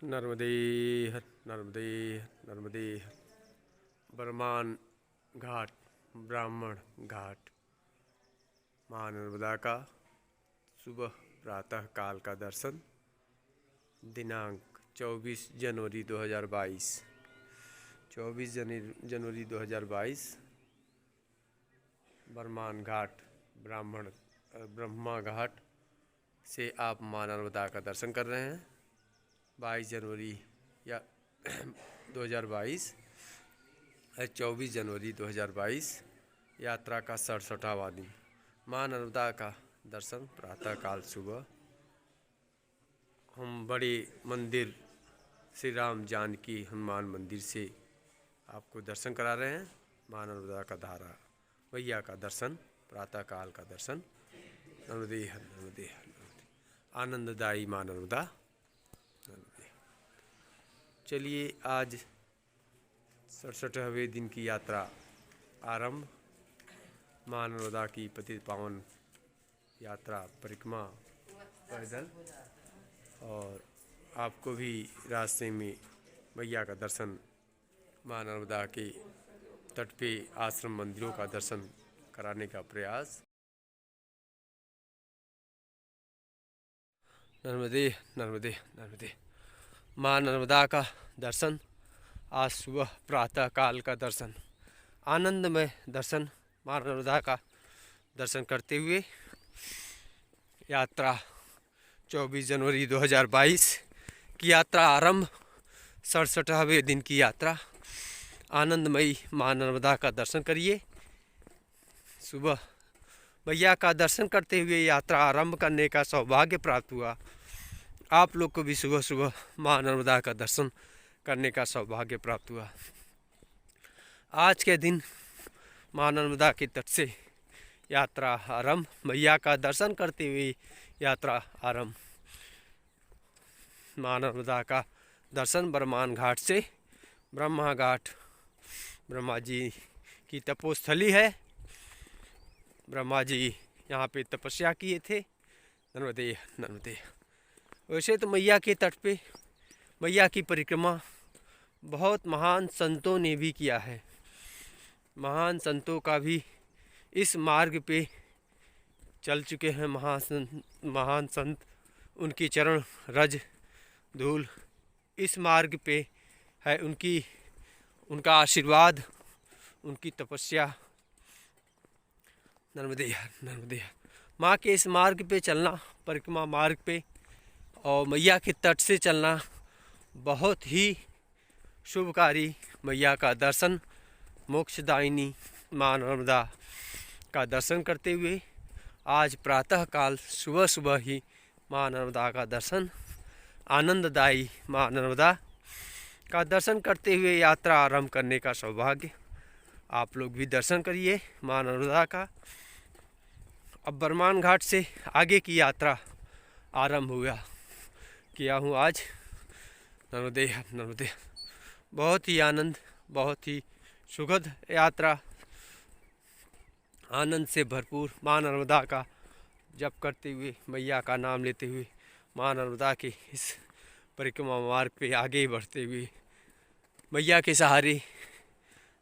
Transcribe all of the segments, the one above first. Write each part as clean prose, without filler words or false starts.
नर्मदे हर नर्मदे नर्मदे हर। बरमान घाट, ब्राह्मण घाट, माँ नर्मदा का सुबह प्रातः काल का दर्शन। दिनांक 24 जनवरी 2022। 24 जनवरी 2022 बरमान घाट, ब्रह्मा घाट से आप माँ नर्मदा का दर्शन कर रहे हैं। 22 जनवरी या 2022 24 जनवरी 2022 यात्रा का 67वां दिन। माँ नर्मदा का दर्शन प्रातःकाल सुबह हम बड़े मंदिर श्री राम जानकी हनुमान मंदिर से आपको दर्शन करा रहे हैं। माँ नर्मदा का धारा मैया का दर्शन, प्रातःकाल का दर्शन। नर्मदे हर नर्मदे हर नर्मदे। आनंददायी माँ नर्मदा। चलिए आज 67वें दिन की यात्रा आरंभ। माँ नर्मदा की पतित पावन यात्रा परिक्रमा पैदल, और आपको भी रास्ते में मैया का दर्शन, माँ नर्मदा के तट पे आश्रम मंदिरों का दर्शन कराने का प्रयास। नर्मदे नर्मदे नर्मदे। माँ नर्मदा का दर्शन आज सुबह प्रातः काल का दर्शन, आनंदमय दर्शन। माँ नर्मदा का दर्शन करते हुए यात्रा 24 जनवरी 2022 की यात्रा आरंभ। 67वें दिन की यात्रा। आनंदमयी माँ नर्मदा का दर्शन करिए। सुबह मैया का दर्शन करते हुए यात्रा आरंभ करने का सौभाग्य प्राप्त हुआ। आप लोग को भी सुबह सुबह माँ नर्मदा का दर्शन करने का सौभाग्य प्राप्त हुआ। आज के दिन माँ नर्मदा के तट से यात्रा आरंभ, मैया का दर्शन करते हुए यात्रा आरंभ। माँ नर्मदा का दर्शन बरमान घाट से। ब्रह्मा घाट ब्रह्मा जी की तपोस्थली है। ब्रह्मा जी यहाँ पे तपस्या किए थे। नर्मदे नर्मदे। वैसे तो मैया के तट पे मैया की परिक्रमा बहुत महान संतों ने भी किया है। महान संतों का भी इस मार्ग पे चल चुके हैं। महान संत, उनकी चरण रज धूल इस मार्ग पे है। उनका आशीर्वाद, उनकी तपस्या। नर्मदे नर्मदे। माँ के इस मार्ग पे चलना, परिक्रमा मार्ग पे, और मैया के तट से चलना बहुत ही शुभकारी। मैया का दर्शन, मोक्षदायिनी माँ नर्मदा का दर्शन करते हुए आज प्रातःकाल सुबह सुबह ही माँ नर्मदा का दर्शन, आनंददायी माँ नर्मदा का दर्शन करते हुए यात्रा आरंभ करने का सौभाग्य। आप लोग भी दर्शन करिए माँ नर्मदा का। अब बरमान घाट से आगे की यात्रा आरंभ किया हूँ आज। नर्मदे नर्मदे। बहुत ही आनंद, बहुत ही सुखद यात्रा, आनंद से भरपूर माँ नर्मदा का जप करते हुए, मैया का नाम लेते हुए, माँ नर्मदा के इस परिक्रमा मार्ग पे आगे बढ़ते हुए, मैया के सहारे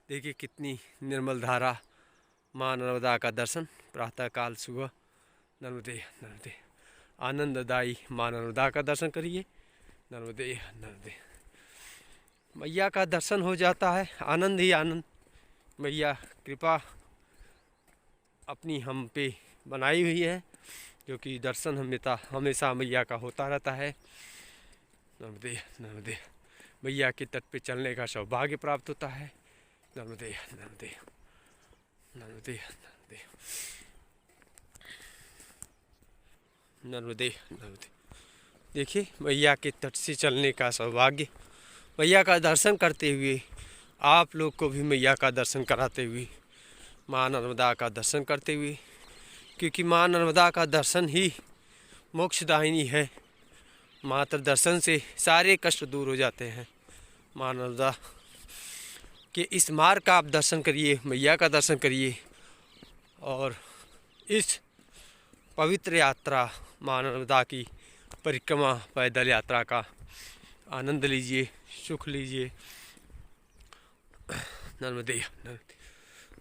देखिए कितनी निर्मल धारा। माँ नर्मदा का दर्शन प्रातःकाल सुबह। नर्मदे नर्मदे। आनंददायी माँ नर्मदा का दर्शन करिए। नर्मदे नर्मदे। मैया का दर्शन हो जाता है, आनंद ही आनंद। मैया कृपा अपनी हम पे बनाई हुई है, जो कि दर्शन हमेशा मैया का होता रहता है। नर्मदे नर्मदे। मैया के तट पे चलने का सौभाग्य प्राप्त होता है। नर्मदे नर्मदे नर्मदे नर्मदे नर्मदे नर्मदे। देखिए मैया के तट से चलने का सौभाग्य, मैया का दर्शन करते हुए आप लोग को भी मैया का दर्शन कराते हुए, माँ नर्मदा का दर्शन करते हुए, क्योंकि माँ नर्मदा का दर्शन ही मोक्षदायिनी है। मात्र दर्शन से सारे कष्ट दूर हो जाते हैं। माँ नर्मदा के इस मार्ग का आप दर्शन करिए, मैया का दर्शन करिए, और इस पवित्र यात्रा माँ नर्मदा की परिक्रमा पैदल यात्रा का आनंद लीजिए, सुख लीजिए। नर्मदे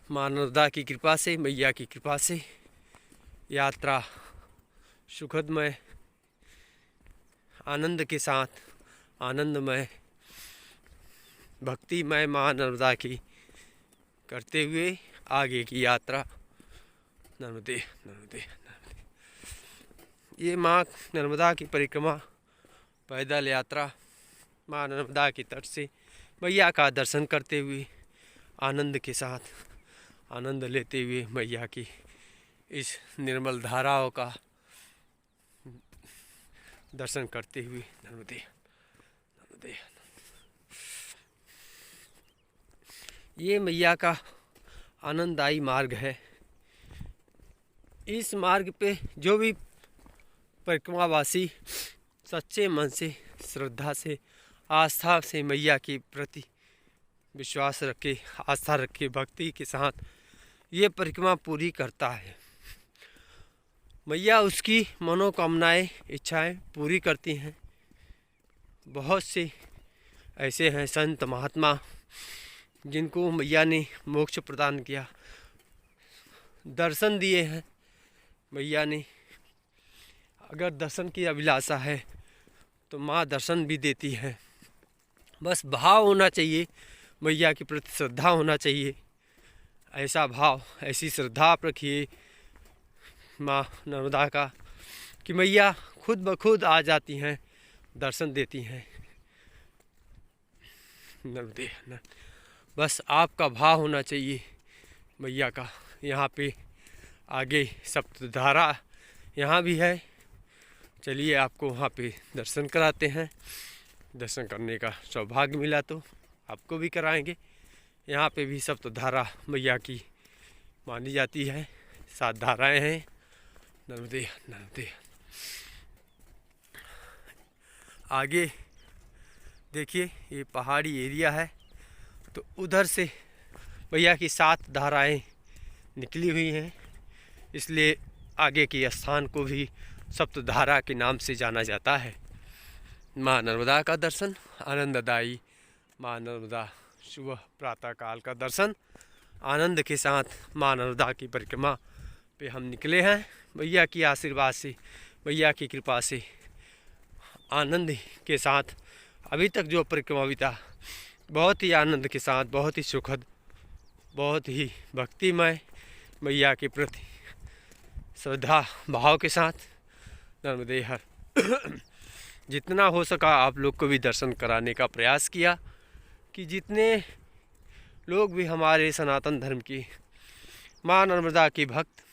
माँ नर्मदा की कृपा से, मैया की कृपा से यात्रा सुखदमय, आनंद के साथ, आनंदमय, भक्तिमय माँ नर्मदा की करते हुए आगे की यात्रा। नर्मदे नर्मदे नर्मदे। ये माँ नर्मदा की परिक्रमा, पैदल यात्रा माँ नर्मदा के तट से मैया का दर्शन करते हुए, आनंद के साथ, आनंद लेते हुए मैया की इस निर्मल धाराओं का दर्शन करते हुए। नर्मदे नर्मदे। ये मैया का आनंददायी मार्ग है। इस मार्ग पे जो भी परिक्रमावासी सच्चे मन से, श्रद्धा से, आस्था से मैया के प्रति विश्वास रखे, आस्था रखे, भक्ति के साथ ये परिक्रमा पूरी करता है, मैया उसकी मनोकामनाएं, इच्छाएं पूरी करती हैं। बहुत से ऐसे हैं संत महात्मा जिनको मैया ने मोक्ष प्रदान किया, दर्शन दिए हैं मैया ने। अगर दर्शन की अभिलाषा है तो माँ दर्शन भी देती है। बस भाव होना चाहिए, मैया के प्रति श्रद्धा होना चाहिए। ऐसा भाव, ऐसी श्रद्धा आप रखिए माँ नर्मदा का कि मैया खुद ब खुद आ जाती हैं, दर्शन देती हैं। नर्मदे बस आपका भाव होना चाहिए मैया का। यहाँ पे आगे सप्तधारा यहाँ भी है, चलिए आपको वहाँ पे दर्शन कराते हैं। दर्शन करने का सौभाग्य मिला तो आपको भी कराएंगे। यहाँ पे भी सप्तधारा मैया की मानी जाती है, 7 धाराएं हैं। नर्मदे नर्मदे। आगे देखिए ये पहाड़ी एरिया है, तो उधर से मैया की 7 धाराएं निकली हुई हैं, इसलिए आगे के स्थान को भी सप्तधारा के नाम से जाना जाता है। माँ नर्मदा का दर्शन आनंददायी, माँ नर्मदा सुबह प्रातः काल का दर्शन आनंद के साथ माँ नर्मदा की परिक्रमा पे हम निकले हैं। मैया की आशीर्वाद से, मैया की कृपा से आनंद के साथ अभी तक जो परिक्रमा बीता, बहुत ही आनंद के साथ, बहुत ही सुखद, बहुत ही भक्तिमय, मैया के प्रति श्रद्धा भाव के साथ। नर्मदे हर जितना हो सका आप लोग को भी दर्शन कराने का प्रयास किया कि जितने लोग भी हमारे सनातन धर्म की माँ नर्मदा की भक्त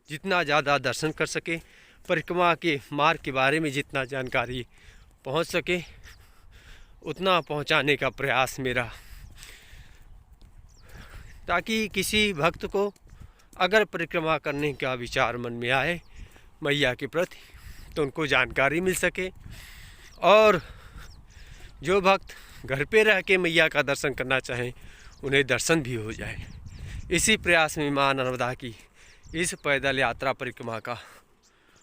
जितना ज़्यादा दर्शन कर सके, परिक्रमा के मार्ग के बारे में जितना जानकारी पहुंच सके उतना पहुंचाने का प्रयास मेरा, ताकि किसी भक्त को अगर परिक्रमा करने का विचार मन में आए मैया के प्रति तो उनको जानकारी मिल सके, और जो भक्त घर पे रह के मैया का दर्शन करना चाहें उन्हें दर्शन भी हो जाए। इसी प्रयास में माँ नर्मदा की इस पैदल यात्रा परिक्रमा का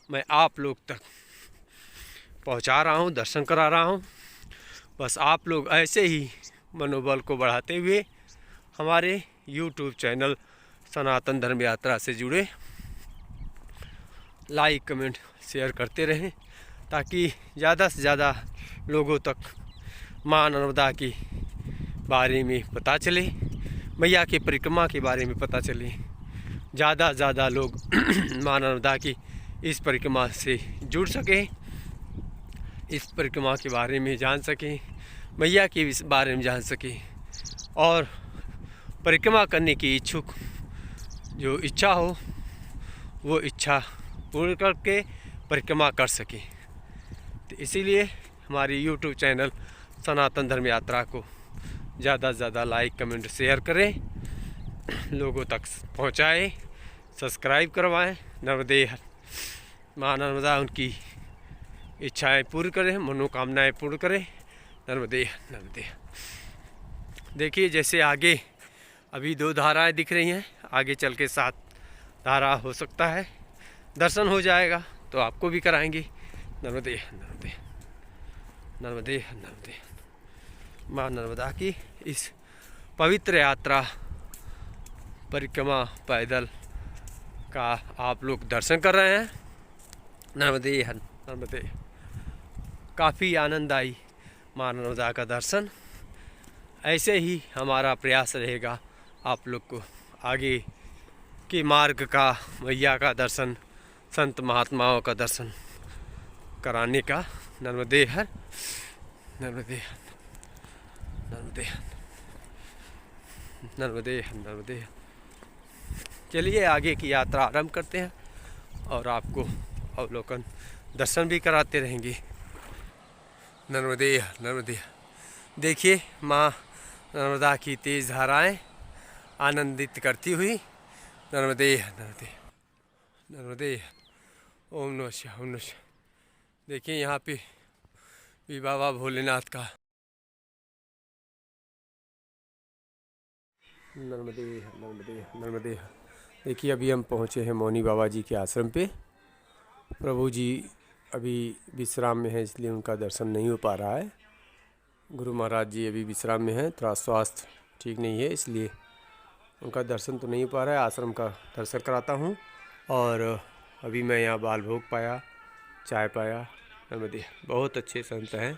मैं आप लोग तक पहुंचा रहा हूं, दर्शन करा रहा हूं। बस आप लोग ऐसे ही मनोबल को बढ़ाते हुए हमारे YouTube चैनल सनातन धर्म यात्रा से जुड़े, लाइक कमेंट शेयर करते रहें, ताकि ज़्यादा से ज़्यादा लोगों तक माँ नर्मदा के बारे में पता चले, मैया की परिक्रमा के बारे में पता चले। ज़्यादा से ज़्यादा लोग माँ नर्मदा की इस परिक्रमा से जुड़ सकें, इस परिक्रमा के बारे में जान सकें, मैया के इस बारे में जान सकें, और परिक्रमा करने की इच्छुक जो इच्छा हो वो इच्छा पूर्ण करके परिक्रमा कर सकें। तो इसीलिए हमारी YouTube चैनल सनातन धर्म यात्रा को ज़्यादा से ज़्यादा लाइक कमेंट शेयर करें, लोगों तक पहुँचाएँ, सब्सक्राइब करवाएं। नर्मदे माँ नर्मदा उनकी इच्छाएं पूर्ण करें, मनोकामनाएं पूर्ण करें। नर्मदे नर्मदे। देखिए जैसे आगे अभी 2 धाराएं दिख रही हैं, आगे चल के 7 धारा हो सकता है, दर्शन हो जाएगा तो आपको भी कराएंगे। नर्मदे नर्मदे नर्मदे नर्मदे। माँ नर्मदा की इस पवित्र यात्रा परिक्रमा पैदल का आप लोग दर्शन कर रहे हैं। नर्मदे नर्मदे। काफ़ी आनंद आई माँ नर्मदा का दर्शन। ऐसे ही हमारा प्रयास रहेगा आप लोग को आगे के मार्ग का, मैया का दर्शन, संत महात्माओं का दर्शन कराने का। नर्मदे हर नर्मदे नर्मदे नर्मदे नर्मदे। चलिए आगे की यात्रा आरंभ करते हैं और आपको अवलोकन दर्शन भी कराते रहेंगे। नर्मदे नर्मदे। देखिए माँ नर्मदा की तेज धाराएं आनंदित करती हुई। नर्मदे नर्मदे नर्मदे। ओम नमः शिवाय ओम नमः शिवाय। देखिए यहाँ पे भी बाबा भोलेनाथ का। नर्मदे नर्मदे नर्मदे। देखिए अभी हम पहुँचे हैं मौनी बाबा जी के आश्रम पे। प्रभु जी अभी विश्राम में है, इसलिए उनका दर्शन नहीं हो पा रहा है। गुरु महाराज जी अभी विश्राम में हैं, थोड़ा स्वास्थ्य ठीक नहीं है, इसलिए उनका दर्शन तो नहीं हो पा रहा है। आश्रम का दर्शन कराता हूँ। और अभी मैं यहाँ बाल भोग पाया, चाय पाया। नर्मदे। बहुत अच्छे संत हैं,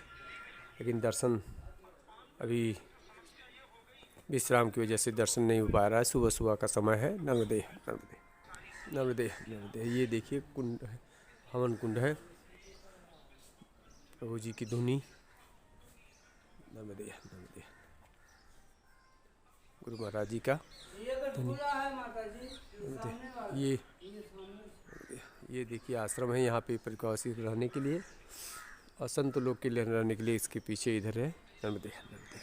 लेकिन दर्शन अभी विश्राम की वजह से दर्शन नहीं हो पा रहा है। सुबह सुबह का समय है। नर्मदे नर्मदे नर्मदे नर्मदे। ये देखिए कुंड है, हवन कुंड है, प्रभु जी की धुनी। नर्मदे नर्मदे। गुरु महाराज जी का धुनी। ये देखिए आश्रम है, यहाँ पे परिक्रमा रहने के लिए और संत लोग के लिए रहने के लिए इसके पीछे इधर है। नर्मदे नर्मदे।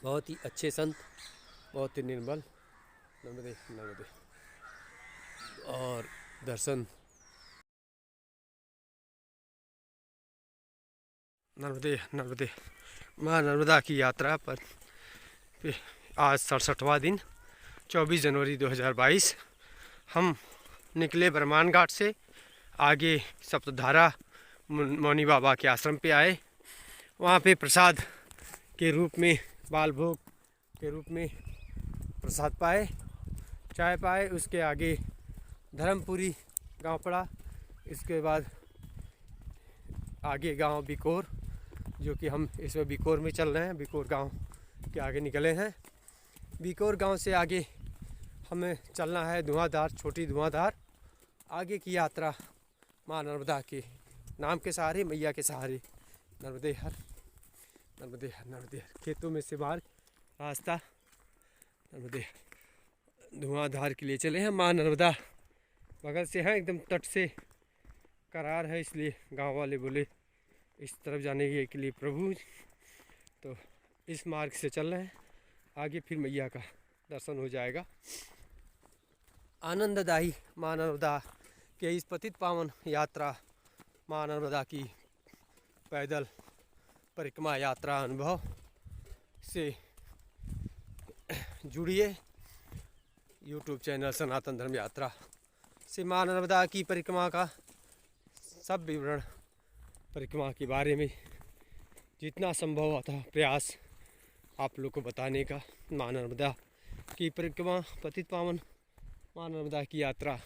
बहुत ही अच्छे संत, बहुत ही निर्मल। नर्मदे नर्मदे। और दर्शन। नर्मदे नर्मदे। माँ नर्मदा की यात्रा पर आज 67वां दिन 24 जनवरी 2022 हम निकले बरमान घाट से। आगे सप्तधारा मौनी बाबा के आश्रम पे आए। वहाँ पे प्रसाद के रूप में, बाल भोग के रूप में प्रसाद पाए, चाय पाए। उसके आगे धर्मपुरी गांव पड़ा। इसके बाद आगे गांव बिकोर, जो कि हम इसमें बिकोर में चल रहे हैं। बिकोर गांव के आगे निकले हैं। बिकोर गांव से आगे हमें चलना है धुआंधार, छोटी धुआंधार। आगे की यात्रा माँ नर्मदा के नाम के सहारे, मैया के सहारे। नर्मदे हर नर्मदे हर नर्मदे हर। खेतों में से बाहर रास्ता। नर्मदे धुआंधार के लिए चले हैं। माँ नर्मदा बगल से है, एकदम तट से करार है, इसलिए गांव वाले बोले इस तरफ जाने के लिए प्रभु, तो इस मार्ग से चल रहे हैं। आगे फिर मैया का दर्शन हो जाएगा। आनंददायी माँ नर्मदा के इस पतित पावन यात्रा, माँ नर्मदा की पैदल परिक्रमा यात्रा अनुभव से जुड़िए। यूट्यूब चैनल सनातन धर्म यात्रा से माँ नर्मदा की परिक्रमा का सब विवरण, परिक्रमा के बारे में जितना संभव होता प्रयास आप लोग को बताने का। माँ नर्मदा की परिक्रमा, पतित पावन माँ नर्मदा की यात्रा,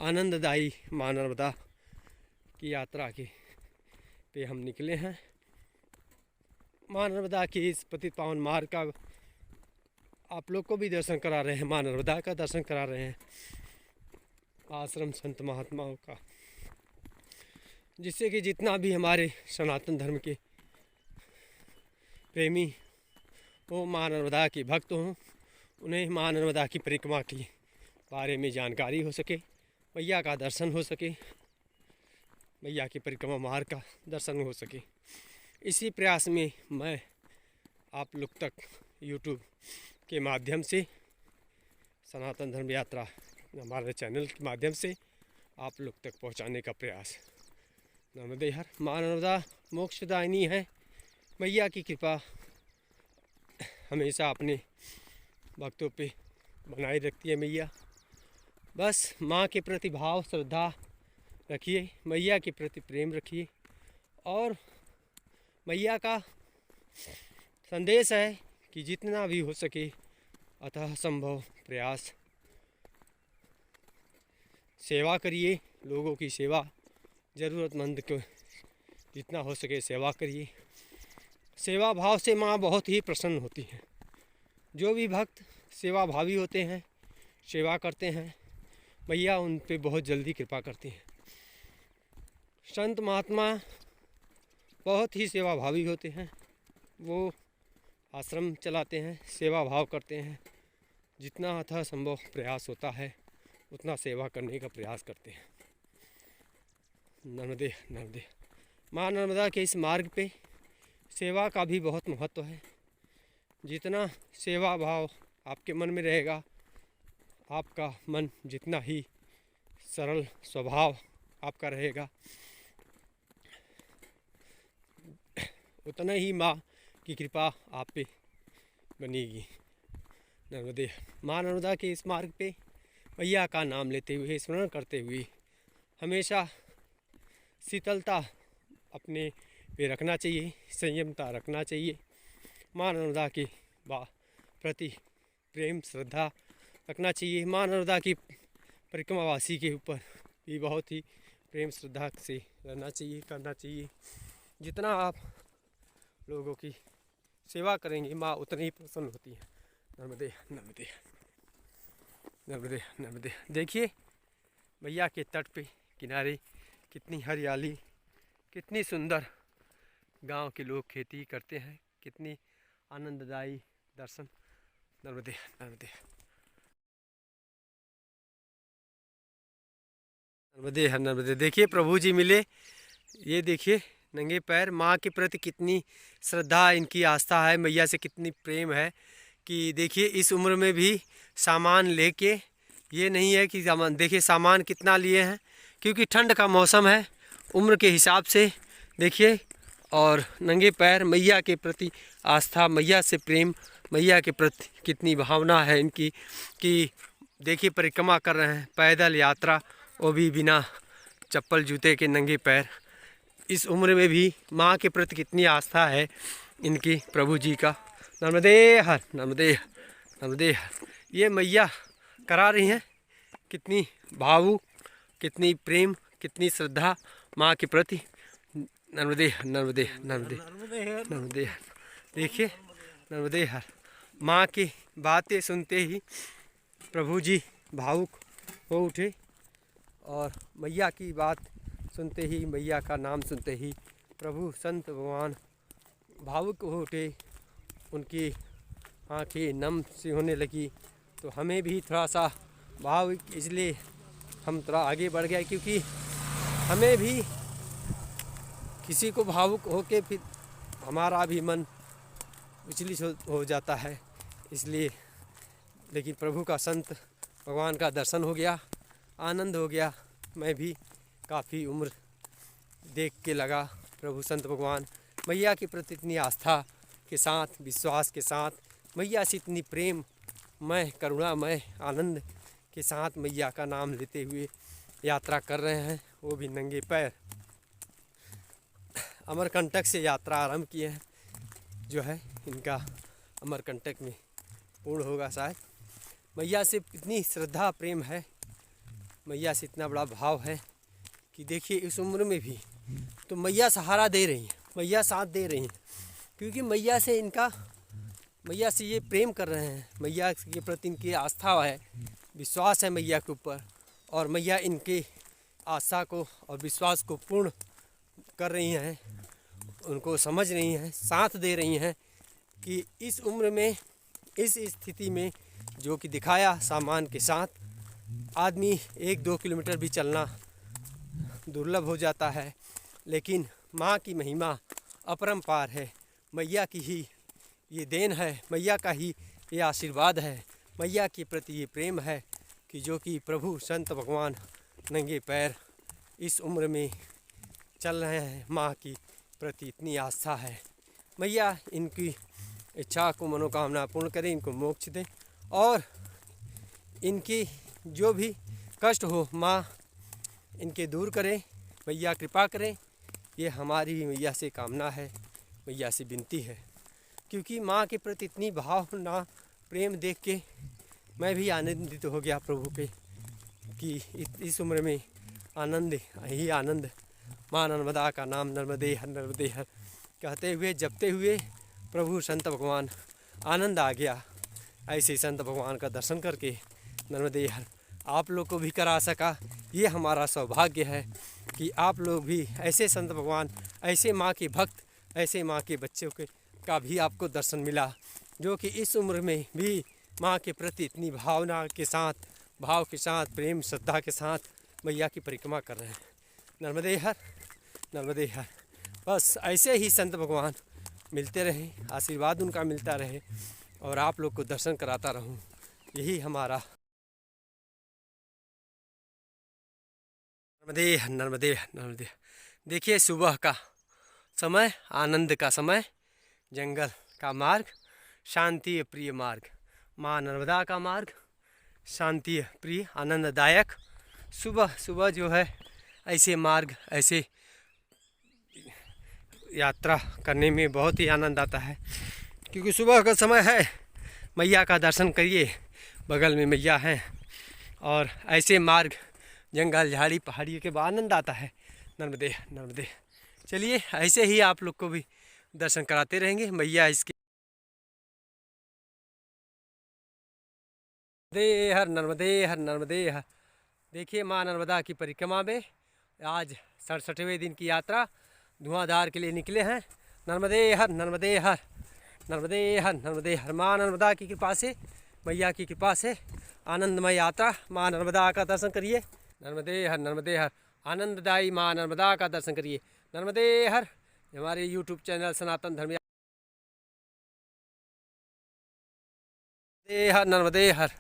आनंददायी माँ नर्मदा की यात्रा के पे हम निकले हैं। माँ नर्मदा के इस पतित पावन मार्ग का आप लोग को भी दर्शन करा रहे हैं। माँ नर्मदा का दर्शन करा रहे हैं, आश्रम संत महात्माओं का, जिससे कि जितना भी हमारे सनातन धर्म के प्रेमी हो, माँ नर्मदा के भक्त हों, उन्हें माँ नर्मदा की परिक्रमा के बारे में जानकारी हो सके, मैया का दर्शन हो सके, मैया की परिक्रमा मार्ग का दर्शन हो सके। इसी प्रयास में मैं आप लोग तक यूट्यूब के माध्यम से, सनातन धर्म यात्रा हमारे चैनल के माध्यम से आप लोग तक पहुंचाने का प्रयास। नर्मदे हर। माँ नर्मदा मोक्षदायिनी है। मैया की कृपा हमेशा अपने भक्तों पे बनाए रखती है मैया। बस माँ के प्रति भाव, श्रद्धा रखिए, मैया के प्रति प्रेम रखिए। और मैया का संदेश है कि जितना भी हो सके अतः संभव प्रयास सेवा करिए, लोगों की सेवा, ज़रूरतमंद को जितना हो सके सेवा करिए। सेवा भाव से माँ बहुत ही प्रसन्न होती हैं। जो भी भक्त सेवा भावी होते हैं, सेवा करते हैं, मैया उन पे बहुत जल्दी कृपा करती हैं। संत महात्मा बहुत ही सेवा भावी होते हैं। वो आश्रम चलाते हैं, सेवा भाव करते हैं। जितना अथाह संभव प्रयास होता है उतना सेवा करने का प्रयास करते हैं। नर्मदे नर्मदे। माँ नर्मदा के इस मार्ग पे सेवा का भी बहुत महत्व है। जितना सेवा भाव आपके मन में रहेगा, आपका मन जितना ही सरल स्वभाव आपका रहेगा, उतना ही माँ की कृपा आप पे बनेगी। नर्मदे। माँ नर्मदा के इस मार्ग पे मैया का नाम लेते हुए, स्मरण करते हुए हमेशा शीतलता अपने पे रखना चाहिए, संयमता रखना चाहिए। माँ नर्मदा के प्रति प्रेम श्रद्धा रखना चाहिए। माँ नर्मदा की परिक्रमावासी के ऊपर भी बहुत ही प्रेम श्रद्धा से रहना चाहिए, करना चाहिए। जितना आप लोगों की सेवा करेंगे माँ उतनी ही प्रसन्न होती है। नर्मदे नर्मदे नर्मदे नर्मदे। देखिए मैया के तट पे किनारे कितनी हरियाली, कितनी सुंदर गांव के लोग खेती करते हैं, कितनी आनंददायी दर्शन। नर्मदे नर्मदे नर्मदे नर्मदे। देखिए प्रभु जी मिले, ये देखिए नंगे पैर। माँ के प्रति कितनी श्रद्धा, इनकी आस्था है, मैया से कितनी प्रेम है कि देखिए इस उम्र में भी सामान लेके, ये नहीं है कि सामान, देखिए सामान कितना लिए हैं, क्योंकि ठंड का मौसम है, उम्र के हिसाब से देखिए। और नंगे पैर मैया के प्रति आस्था, मैया से प्रेम, मैया के प्रति कितनी भावना है इनकी कि देखिए परिक्रमा कर रहे हैं, पैदल यात्रा, वो भी बिना चप्पल जूते के, नंगे पैर। इस उम्र में भी माँ के प्रति कितनी आस्था है इनकी, प्रभु जी का। नर्मदे हर नर्मदे नर्मदे हर। ये मैया करा रही हैं, कितनी भावुक, कितनी प्रेम, कितनी श्रद्धा माँ के प्रति। नर्मदे नर्मदे नर्मदे नर्मदे हर। देखिए नर्मदे हर। माँ की बातें सुनते ही प्रभु जी भावुक हो उठे, और मैया की बात सुनते ही, मैया का नाम सुनते ही प्रभु संत भगवान भावुक हो उठे, उनकी आँखें नम सी होने लगी। तो हमें भी थोड़ा सा भाव, इसलिए हम थोड़ा आगे बढ़ गए, क्योंकि हमें भी किसी को भावुक होके फिर हमारा भी मन विचलित हो जाता है। इसलिए लेकिन प्रभु का, संत भगवान का दर्शन हो गया, आनंद हो गया। मैं भी काफ़ी उम्र देख के लगा प्रभु संत भगवान मैया के प्रति इतनी आस्था के साथ, विश्वास के साथ, मैया से इतनी प्रेम मैं, करुणामय आनंद के साथ मैया का नाम लेते हुए यात्रा कर रहे हैं, वो भी नंगे पैर। अमरकंटक से यात्रा आरंभ किए हैं, जो है इनका अमरकंटक में पूर्ण होगा शायद। मैया से इतनी श्रद्धा प्रेम है, मैया से इतना बड़ा भाव है कि देखिए इस उम्र में भी तो मैया सहारा दे रही हैं, मैया साथ दे रही हैं, क्योंकि मैया से इनका, मैया से ये प्रेम कर रहे हैं, मैया के प्रति इनकी आस्था है, विश्वास है मैया के ऊपर, और मैया इनके आस्था को और विश्वास को पूर्ण कर रही हैं, उनको समझ रही हैं, साथ दे रही हैं कि इस उम्र में, इस स्थिति में जो कि दिखाया सामान के साथ, आदमी 1-2 किलोमीटर भी चलना दुर्लभ हो जाता है, लेकिन माँ की महिमा अपरंपार है। मैया की ही ये देन है, मैया का ही ये आशीर्वाद है, मैया के प्रति ये प्रेम है कि जो कि प्रभु संत भगवान नंगे पैर इस उम्र में चल रहे हैं। माँ की प्रति इतनी आस्था है, मैया इनकी इच्छा को, मनोकामना पूर्ण करें, इनको मोक्ष दें, और इनकी जो भी कष्ट हो माँ इनके दूर करें, मैया कृपा करें। ये हमारी मैया से कामना है, मैया से विनती है। क्योंकि माँ के प्रति इतनी भावना प्रेम देख के मैं भी आनंदित हो गया प्रभु पे कि इस उम्र में आनंद ही आनंद। माँ नर्मदा का नाम नर्मदे हर नर्मदे हर कहते हुए जपते हुए प्रभु संत भगवान आनंद आ गया। ऐसे संत भगवान का दर्शन करके नर्मदे हर आप लोग को भी करा सका। ये हमारा सौभाग्य है कि आप लोग भी ऐसे संत भगवान, ऐसे माँ के भक्त, ऐसे माँ के बच्चों के का भी आपको दर्शन मिला, जो कि इस उम्र में भी माँ के प्रति इतनी भावना के साथ, भाव के साथ, प्रेम श्रद्धा के साथ मैया की परिक्रमा कर रहे हैं। नर्मदे हर नर्मदे हर। बस ऐसे ही संत भगवान मिलते रहे, आशीर्वाद उनका मिलता रहे और आप लोग को दर्शन कराता रहूं, यही हमारा। नर्मदे हर नर्मदे हर नर्मदे। देखिए सुबह का समय, आनंद का समय, जंगल का मार्ग, शांति प्रिय मार्ग, माँ नर्मदा का मार्ग, शांति प्रिय आनंददायक। सुबह सुबह जो है ऐसे मार्ग, ऐसे यात्रा करने में बहुत ही आनंद आता है। क्योंकि सुबह का समय है, मैया का दर्शन करिए, बगल में मैया हैं और ऐसे मार्ग, जंगल झाड़ी पहाड़ियों के बाद आनंद आता है। नर्मदे नर्मदे। चलिए ऐसे ही आप लोग को भी दर्शन कराते रहेंगे। मैया इसके नर्मदे हर नर्मदे हर नर्मदे हर। देखिए माँ नर्मदा की परिक्रमा में आज 67वें दिन की यात्रा धुआंधार के लिए निकले हैं। नर्मदे हर नर्मदे हर नर्मदे हर नर्मदे हर। माँ नर्मदा की कृपा से, मैया की कृपा से आनंदमय यात्रा। माँ नर्मदा का दर्शन करिए। नर्मदे हर आनंददायी माँ नर्मदा का दर्शन करिए। नर्मदे हर। हमारे यूट्यूब चैनल सनातन धर्म नर्मदे हर।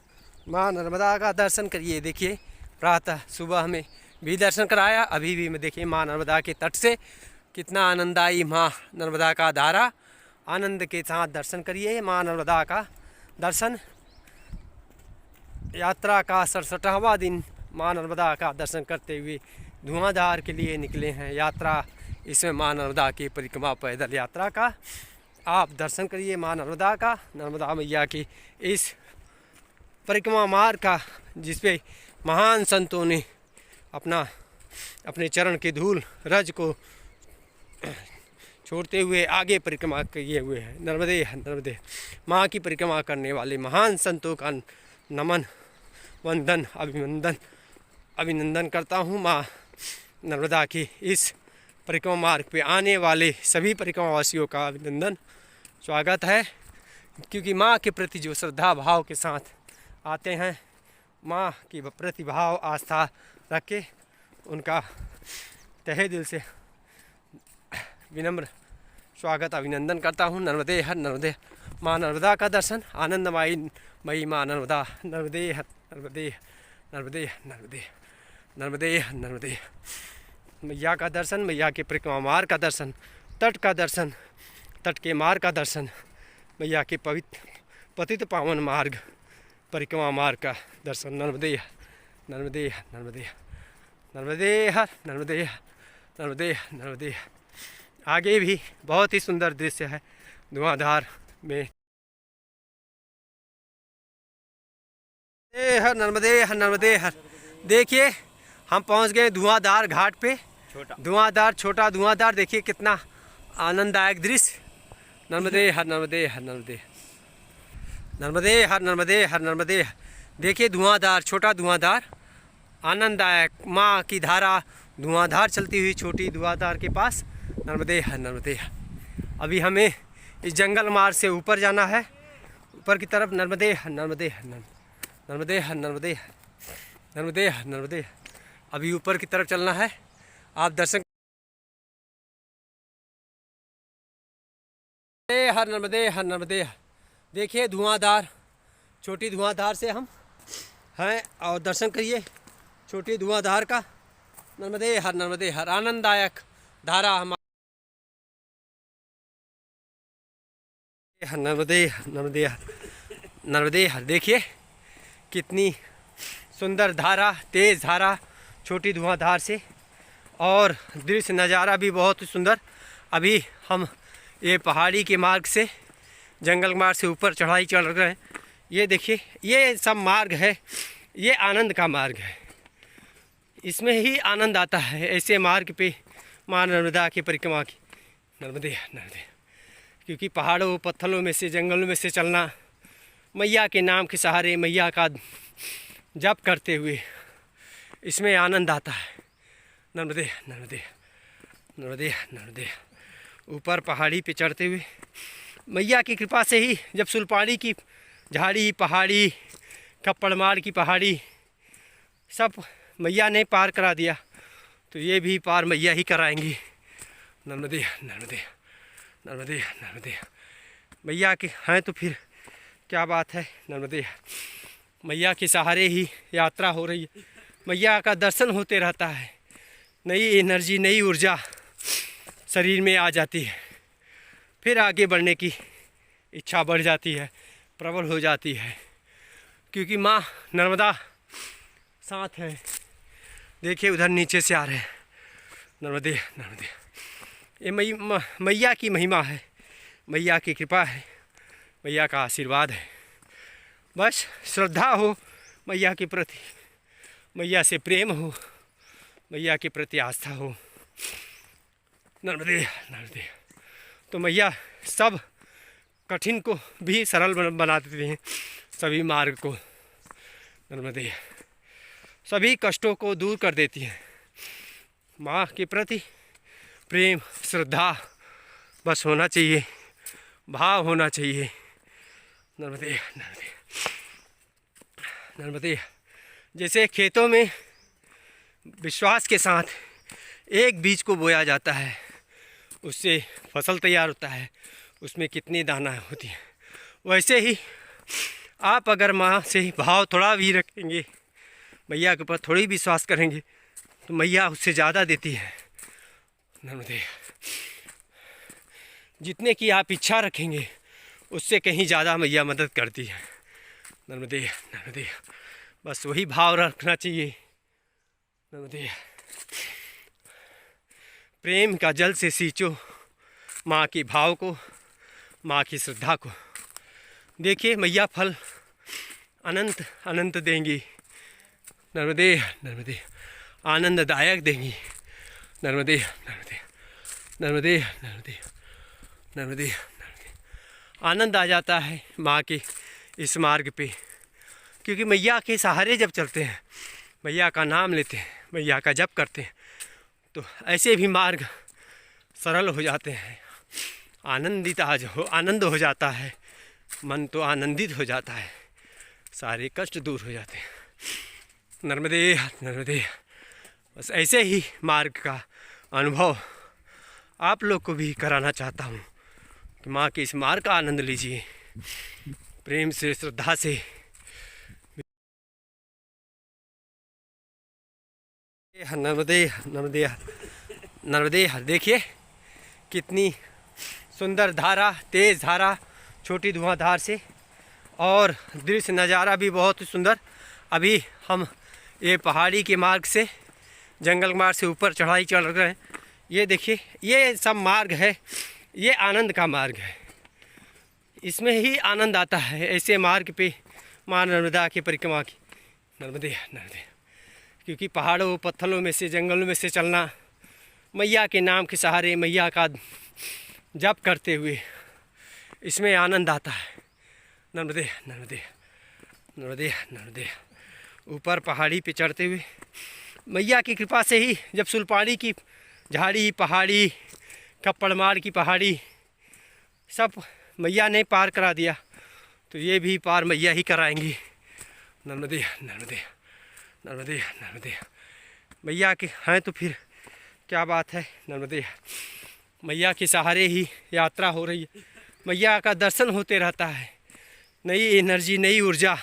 माँ नर्मदा का दर्शन करिए। देखिए प्रातः सुबह में भी दर्शन कराया, अभी भी मैं देखिए माँ नर्मदा के तट से कितना आनंददायी माँ नर्मदा का धारा, आनंद के साथ दर्शन करिए। माँ नर्मदा का दर्शन, यात्रा का 67वां दिन माँ नर्मदा का दर्शन करते हुए धुआंधार के लिए निकले हैं। यात्रा इसमें माँ नर्मदा की परिक्रमा, पैदल यात्रा का आप दर्शन करिए। माँ नर्मदा का, नर्मदा मैया की इस परिक्रमा मार्ग का, जिसपे महान संतों ने अपने चरण के धूल रज को छोड़ते हुए आगे परिक्रमा किए हुए हैं। नर्मदे नर्मदे। माँ की परिक्रमा करने वाले महान संतों का नमन, वंदन, अभिनंदन करता हूँ। माँ नर्मदा की इस परिक्रमा मार्ग पे आने वाले सभी परिक्रमावासियों का अभिनंदन, स्वागत है। क्योंकि माँ के प्रति जो श्रद्धा भाव के साथ आते हैं, माँ की प्रति भाव आस्था रख के उनका तहे दिल से विनम्र स्वागत, अभिनंदन करता हूँ। नर्मदे हर नर्मदे। माँ नर्मदा का दर्शन, आनंदमयी मई माँ नर्मदा। नर्मदे हर नर्मदे नर्मदे नर्मदे नर्मदे नर्मदे। मैया का दर्शन, मैया के परिक्रमा मार्ग का दर्शन, तट का दर्शन, तट के मार्ग का दर्शन, मैया के पतित पावन मार्ग, परिक्रमा मार्ग का दर्शन। नर्मदे नर्मदे नर्मदे नर्मदे हर नर्मदे नर्मदे नर्मदे। आगे भी बहुत ही सुंदर दृश्य है धुआंधार में। हर नर्मदे हर नर्मदे हर। देखिए हम पहुंच गए धुआंधार घाट पे। धुआंधार, छोटा धुआंधार, देखिए कितना आनंददायक दृश्य। नर्मदे हर नर्मदे हर नर्मदे नर्मदे हर नर्मदे हर नर्मदे। देखिए धुआंधार, छोटा धुआंधार, आनंददायक माँ की धारा धुआंधार चलती हुई छोटी धुआंधार के पास। नर्मदे हर नर्मदे। अभी हमें इस जंगल मार्ग से ऊपर जाना है, ऊपर की तरफ। नर्मदे हर नर्मदे हर नर्मदे हर नर्मदे नर्मदे हर नर्मदे। अभी ऊपर की तरफ चलना है, आप दर्शन। हर नर्मदे हर नर्मदे। देखिए धुआंधार, छोटी धुआंधार से हम हैं और दर्शन करिए छोटी धुआंधार का। नर्मदे हर आनंददायक धारा हमारे। नर्मदे नर्मदे नर्मदे हर। देखिए कितनी सुंदर धारा, तेज धारा छोटी धुआंधार से, और दृश्य नज़ारा भी बहुत ही सुंदर। अभी हम ये पहाड़ी के मार्ग से, जंगल मार्ग से ऊपर चढ़ाई चढ़ रहे हैं। ये देखिए, ये सब मार्ग है, ये आनंद का मार्ग है। इसमें ही आनंद आता है, ऐसे मार्ग पे माँ नर्मदा की परिक्रमा की। नर्मदे नर्मदे, क्योंकि पहाड़ों पत्थरों में से, जंगलों में से चलना, मैया के नाम के सहारे, मैया का जप करते हुए, इसमें आनंद आता है। नर्मदे नर्मदे नर्मदे नर्मदे। ऊपर पहाड़ी पे चढ़ते हुए मैया की कृपा से ही, जब सुलपाड़ी की झाड़ी, पहाड़ी, कप्पड़मार की पहाड़ी सब मैया ने पार करा दिया, तो ये भी पार मैया ही कराएंगी। नर्मदे नर्मदे नर्मदे नर्मदे। मैया के हैं तो फिर क्या बात है। नर्मदे, मैया के सहारे ही यात्रा हो रही है, मैया का दर्शन होते रहता है, नई एनर्जी, नई ऊर्जा शरीर में आ जाती है, फिर आगे बढ़ने की इच्छा बढ़ जाती है, प्रबल हो जाती है, क्योंकि माँ नर्मदा साथ है। देखिए उधर नीचे से आ रहे हैं। नर्मदे नर्मदे। ये मैया की महिमा है, मैया की कृपा है, मैया का आशीर्वाद है। बस श्रद्धा हो मैया के प्रति, मैया से प्रेम हो, मैया के प्रति आस्था हो। नर्मदे नर्मदे। तो मैया सब कठिन को भी सरल बना देती हैं, सभी मार्ग को। नर्मदे, सभी कष्टों को दूर कर देती हैं। माँ के प्रति प्रेम, श्रद्धा बस होना चाहिए, भाव होना चाहिए। नर्मदे नर्मदे नर्मदे। जैसे खेतों में विश्वास के साथ एक बीज को बोया जाता है, उससे फसल तैयार होता है, उसमें कितनी दाना होती है, वैसे ही आप अगर माँ से भाव थोड़ा भी रखेंगे, मैया के ऊपर थोड़ी विश्वास करेंगे, तो मैया उससे ज़्यादा देती है। नर्मदे, जितने की आप इच्छा रखेंगे उससे कहीं ज़्यादा मैया मदद करती है। नर्मदे नर्मदे। बस वही भाव रखना चाहिए। नर्मदे, प्रेम का जल से सींचो माँ के भाव को, माँ की श्रद्धा को। देखिए मैया फल अनंत अनंत देंगी। नर्मदे नर्मदे। आनंददायक देंगी। नर्मदे नर्मदे नर्मदे नर्मदे नर्मदे नर्मदे। आनंद आ जाता है माँ के इस मार्ग पे, क्योंकि मैया के सहारे जब चलते हैं, मैया का नाम लेते हैं, मैया का जप करते हैं, तो ऐसे भी मार्ग सरल हो जाते हैं। आनंद हो जाता है, मन तो आनंदित हो जाता है, सारे कष्ट दूर हो जाते हैं। नर्मदे नर्मदे। बस ऐसे ही मार्ग का अनुभव आप लोग को भी कराना चाहता हूँ कि माँ के इस मार्ग का आनंद लीजिए, प्रेम से, श्रद्धा से। नर्मदे नर्मदे नर्मदे। देखिए कितनी सुंदर धारा, तेज़ धारा, छोटी धुआंधार से, और दृश्य नज़ारा भी बहुत ही सुंदर। अभी हम ये पहाड़ी के मार्ग से, जंगल मार्ग से ऊपर चढ़ाई चढ़ रहे हैं। ये देखिए, ये सब मार्ग है, ये आनंद का मार्ग है, इसमें ही आनंद आता है, ऐसे मार्ग पे माँ नर्मदा की परिक्रमा की। नर्मदे नर्मदे। क्योंकि पहाड़ों पत्थरों में से, जंगलों में से चलना, मैया के नाम के सहारे, मैया का जप करते हुए, इसमें आनंद आता है। नर्मदे नर्मदे नर्मदे नर्मदे। ऊपर पहाड़ी पे चढ़ते हुए मैया की कृपा से ही, जब सुलपाड़ी की झाड़ी, पहाड़ी, कप्पड़मार की पहाड़ी सब मैया ने पार करा दिया, तो ये भी पार मैया ही कराएंगी। नर्मदे नर्मदे नर्मदे नर्मदे। मैया के हैं तो फिर क्या बात है। नर्मदे, मैया के सहारे ही यात्रा हो रही है, मैया का दर्शन होते रहता है, नई एनर्जी, नई ऊर्जा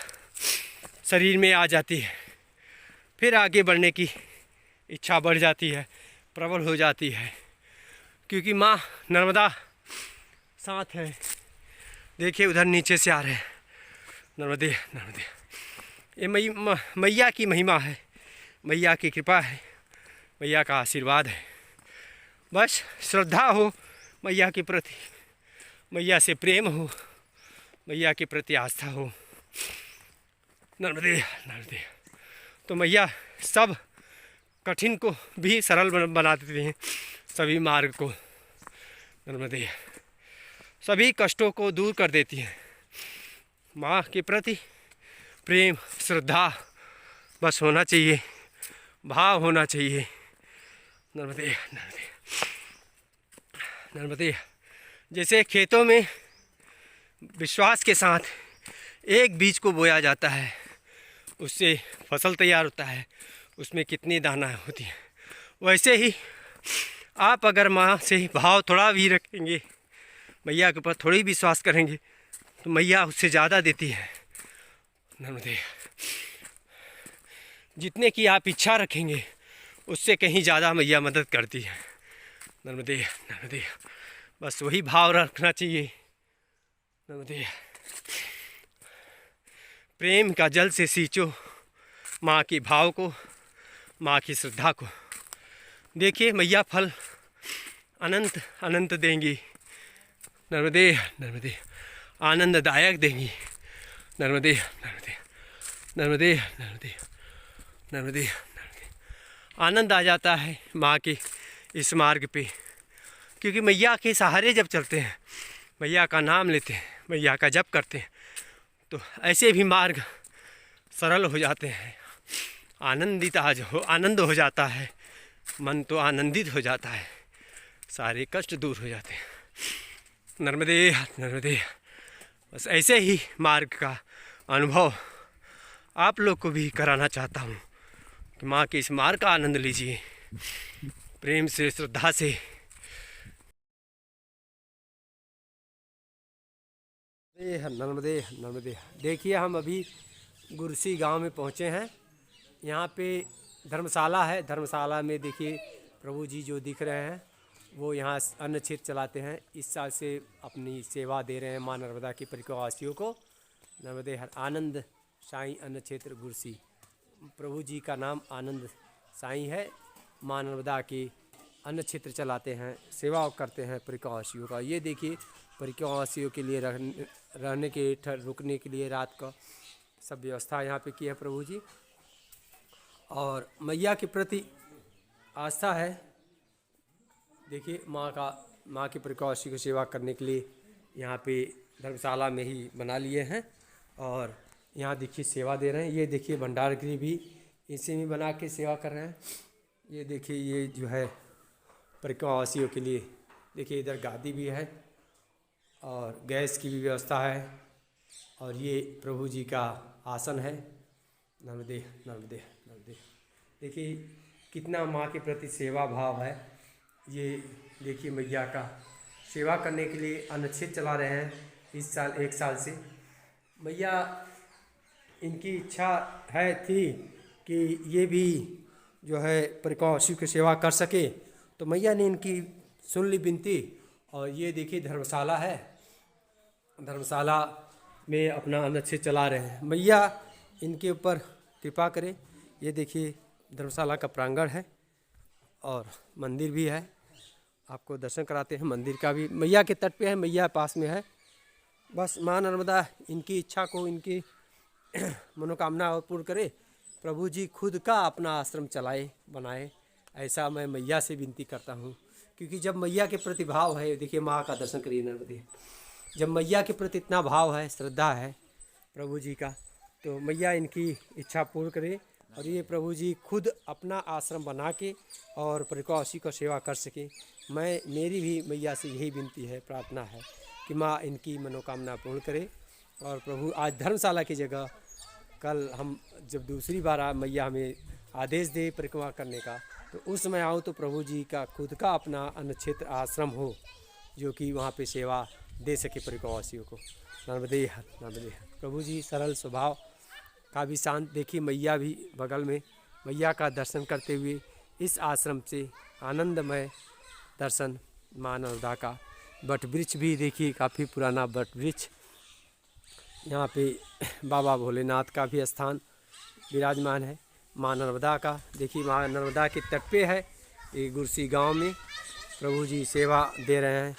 शरीर में आ जाती है, फिर आगे बढ़ने की इच्छा बढ़ जाती है, प्रबल हो जाती है, क्योंकि माँ नर्मदा साथ है। देखिए उधर नीचे से आ रहे हैं। नर्मदे नर्मदे। ये मैया की महिमा है, मैया की कृपा है, मैया का आशीर्वाद है। बस श्रद्धा हो मैया के प्रति, मैया से प्रेम हो, मैया के प्रति आस्था हो। नर्मदे नर्मदे। तो मैया सब कठिन को भी सरल बना देती हैं, सभी मार्ग को नर्मदे, सभी कष्टों को दूर कर देती हैं। माँ के प्रति प्रेम श्रद्धा बस होना चाहिए, भाव होना चाहिए। नर्मदे नर्मदे नर्मदे। जैसे खेतों में विश्वास के साथ एक बीज को बोया जाता है, उससे फसल तैयार होता है, उसमें कितनी दाना होती है, वैसे ही आप अगर माँ से भाव थोड़ा भी रखेंगे, मैया के ऊपर थोड़ी विश्वास करेंगे, तो मैया उससे ज़्यादा देती है। नर्मदे। जितने की आप इच्छा रखेंगे उससे कहीं ज़्यादा मैया मदद करती है। नर्मदे नर्मदे। बस वही भाव रखना चाहिए। नर्मदे। प्रेम का जल से सींचो माँ के भाव को, माँ की श्रद्धा को। देखिए मैया फल अनंत अनंत देंगी। नर्मदे नर्मदे। आनंददायक देंगी। नर्मदे नर्मदे नर्मदे नर्मदे नर्मदे नर्मदे। आनंद आ जाता है माँ के इस मार्ग पे, क्योंकि मैया के सहारे जब चलते हैं, मैया का नाम लेते हैं, मैया का जप करते हैं, तो ऐसे भी मार्ग सरल हो जाते हैं। आनंद हो जाता है, मन तो आनंदित हो जाता है, सारे कष्ट दूर हो जाते हैं। नर्मदे नर्मदे। बस ऐसे ही मार्ग का अनुभव आप लोग को भी कराना चाहता हूँ कि माँ के इस मार्ग का आनंद लीजिए, प्रेम से श्रद्धा से। नर्मदे नर्मदे। देखिए हम अभी गुरसी गांव में पहुँचे हैं। यहाँ पे धर्मशाला है। धर्मशाला में देखिए प्रभु जी जो दिख रहे हैं वो यहाँ अन्न क्षेत्र चलाते हैं। इस साल से अपनी सेवा दे रहे हैं माँ नर्मदा की परिक्रमावासियों को। नर्मदे हर आनंद साईं अन्न क्षेत्र गुरसी। प्रभु जी का नाम आनंद साईं है। माँ नर्मदा की अन्न क्षेत्र चलाते हैं, सेवा करते हैं परिक्रमावासियों का। ये देखिए परिक्रमावासियों के लिए रहने के रुकने के लिए रात का सब व्यवस्था यहाँ पे की है प्रभु जी। और मैया के प्रति आस्था है। देखिए माँ की परिक्रमावासियों की सेवा करने के लिए यहाँ पे धर्मशाला में ही बना लिए हैं और यहाँ देखिए सेवा दे रहे हैं। ये देखिए भंडार गृह भी इसी में बना के सेवा कर रहे हैं। ये देखिए ये जो है परिक्रमावासियों के लिए, देखिए इधर गादी भी है और गैस की भी व्यवस्था है और ये प्रभु जी का आसन है। नर्मदे नर्मदे नर्मदे। देखिए कितना माँ के प्रति सेवा भाव है। ये देखिए मैया का सेवा करने के लिए अन्न क्षेत्र चला रहे हैं इस साल, 1 साल से। मैया इनकी इच्छा थी कि ये भी जो है परिक्रमावासियों की सेवा कर सके, तो मैया ने इनकी सुन ली विनती। और ये देखिए धर्मशाला है, धर्मशाला में अपना अन्न क्षेत्र चला रहे हैं। मैया इनके ऊपर कृपा करे। ये देखिए धर्मशाला का प्रांगण है और मंदिर भी है, आपको दर्शन कराते हैं मंदिर का भी। मैया के तट पे है, मैया पास में है। बस माँ नर्मदा इनकी इच्छा को, इनकी मनोकामना पूर्ण करे। प्रभु जी खुद का अपना आश्रम चलाए बनाए, ऐसा मैं मैया से विनती करता हूँ। क्योंकि जब मैया के प्रति भाव है, देखिए माँ का दर्शन करिए नर्मदे, जब मैया के प्रति इतना भाव है, श्रद्धा है प्रभु जी का, तो मैया इनकी इच्छा पूर्ण करे और ये प्रभु जी खुद अपना आश्रम बना के और परिक्रमावासी को सेवा कर सके। मेरी भी मैया से यही विनती है, प्रार्थना है कि माँ इनकी मनोकामना पूर्ण करे। और प्रभु आज धर्मशाला की जगह कल हम जब दूसरी बार मैया हमें आदेश दे परिक्रमा करने का, तो उस समय आऊँ तो प्रभु जी का खुद का अपना अन्न क्षेत्र आश्रम हो, जो कि वहाँ पे सेवा दे सके परिक्रमावासियों को। नर्मदे नर्मदे। प्रभु जी सरल स्वभाव का भी शांत। देखिए मैया भी बगल में, मैया का दर्शन करते हुए इस आश्रम से आनंदमय दर्शन माँ नर्मदा का। बट वृक्ष भी देखिए काफ़ी पुराना बट वृक्ष, यहाँ पे बाबा भोलेनाथ का भी स्थान विराजमान है। माँ नर्मदा का। देखिए माँ नर्मदा के तट पे है ये गुरसी गांव में प्रभु जी सेवा दे रहे हैं।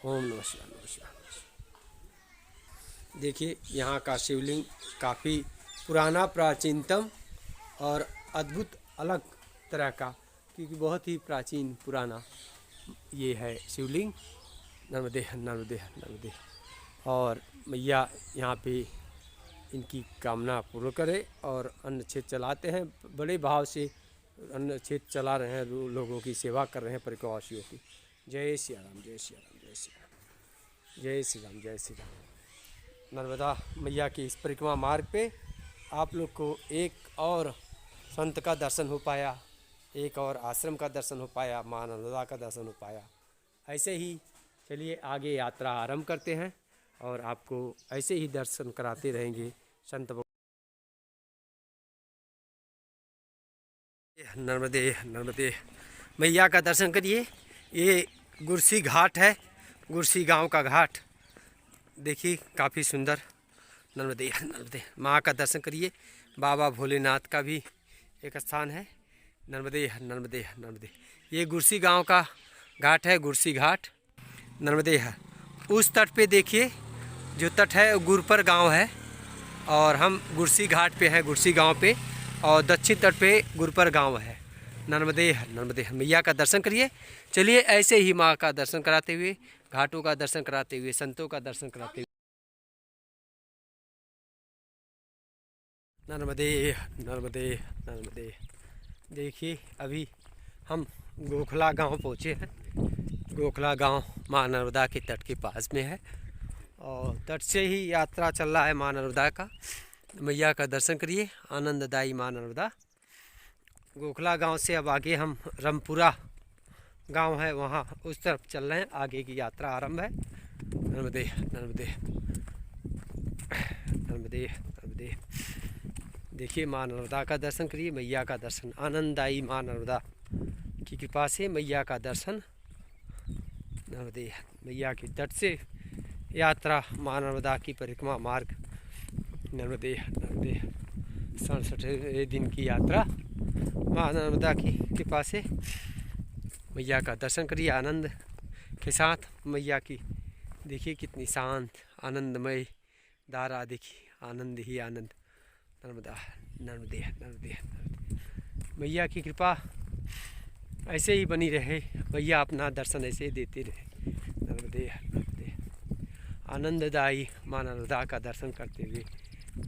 ओम नमः शिवाय नमः शिवाय। देखिए यहाँ का शिवलिंग काफ़ी पुराना प्राचीनतम और अद्भुत अलग तरह का, क्योंकि बहुत ही प्राचीन पुराना ये है शिवलिंग। नर्मदे नर्मदे नर्मदे। और मैया यहाँ पे इनकी कामना पूर्ण करे और अन्न छेद चलाते हैं, बड़े भाव से अन्न छेद चला रहे हैं, लोगों की सेवा कर रहे हैं, परिक्रमावासियों की। जय श्री राम जय श्री राम जय श्री राम जय श्री राम जय श्री राम। नर्मदा मैया की इस परिक्रमा मार्ग पे आप लोग को एक और संत का दर्शन हो पाया, एक और आश्रम का दर्शन हो पाया, माँ नर्मदा का दर्शन हो पाया। ऐसे ही चलिए आगे यात्रा आरंभ करते हैं और आपको ऐसे ही दर्शन कराते रहेंगे संत। नर्मदे नर्मदे मैया का दर्शन करिए। ये गुरसी घाट है, गुरसी गांव का घाट देखिए काफ़ी सुंदर। नर्मदे नर्मदे माँ का दर्शन करिए। बाबा भोलेनाथ का भी एक स्थान है। नर्मदे नर्मदे नर्मदे। ये गुरसी गांव का घाट है, गुरसी घाट। नर्मदे है उस तट पे देखिए, जो तट है वो गुरपर गांव है और हम गुरसी घाट पे हैं, गुरसी गांव पे, और दक्षिण तट पे गुरपर गांव है। नर्मदे नर्मदे मैया का दर्शन करिए। चलिए ऐसे ही माँ का दर्शन कराते हुए, घाटों का दर्शन कराते हुए, संतों का दर्शन कराते हुए। नर्मदे नर्मदे नर्मदे। देखिए अभी हम गोखला गांव पहुँचे हैं। गोखला गांव माँ नर्मदा के तट के पास में है और तट से ही यात्रा चल रहा है माँ नर्मदा का। मैया का दर्शन करिए, आनंददायी माँ नर्मदा। गोखला गांव से अब आगे हम रमपुरा गांव है वहाँ उस तरफ चल रहे हैं, आगे की यात्रा आरंभ है। नर्मदे नर्मदे नर्मदे नर्मदे। देखिए माँ नर्मदा का दर्शन करिए, मैया का दर्शन, आनंददायी माँ नर्मदा की कृपा से मैया का दर्शन। नर्मदे मैया के तट से यात्रा माँ नर्मदा की परिक्रमा मार्ग। नर्मदे नर्मदे 67वें दिन की यात्रा माँ नर्मदा की कृपा से। मैया का दर्शन करिए आनंद के साथ। मैया की देखिए कितनी शांत आनंदमय धारा, देखिए आनंद ही आनंद। नर्मदा नर्मदे नर्मदे नर्मदे। मैया की कृपा ऐसे ही बनी रहे, मैया अपना दर्शन ऐसे ही देते रहे। नर्मदे नर्मदे। आनंददायी माँ नर्मदा का दर्शन करते हुए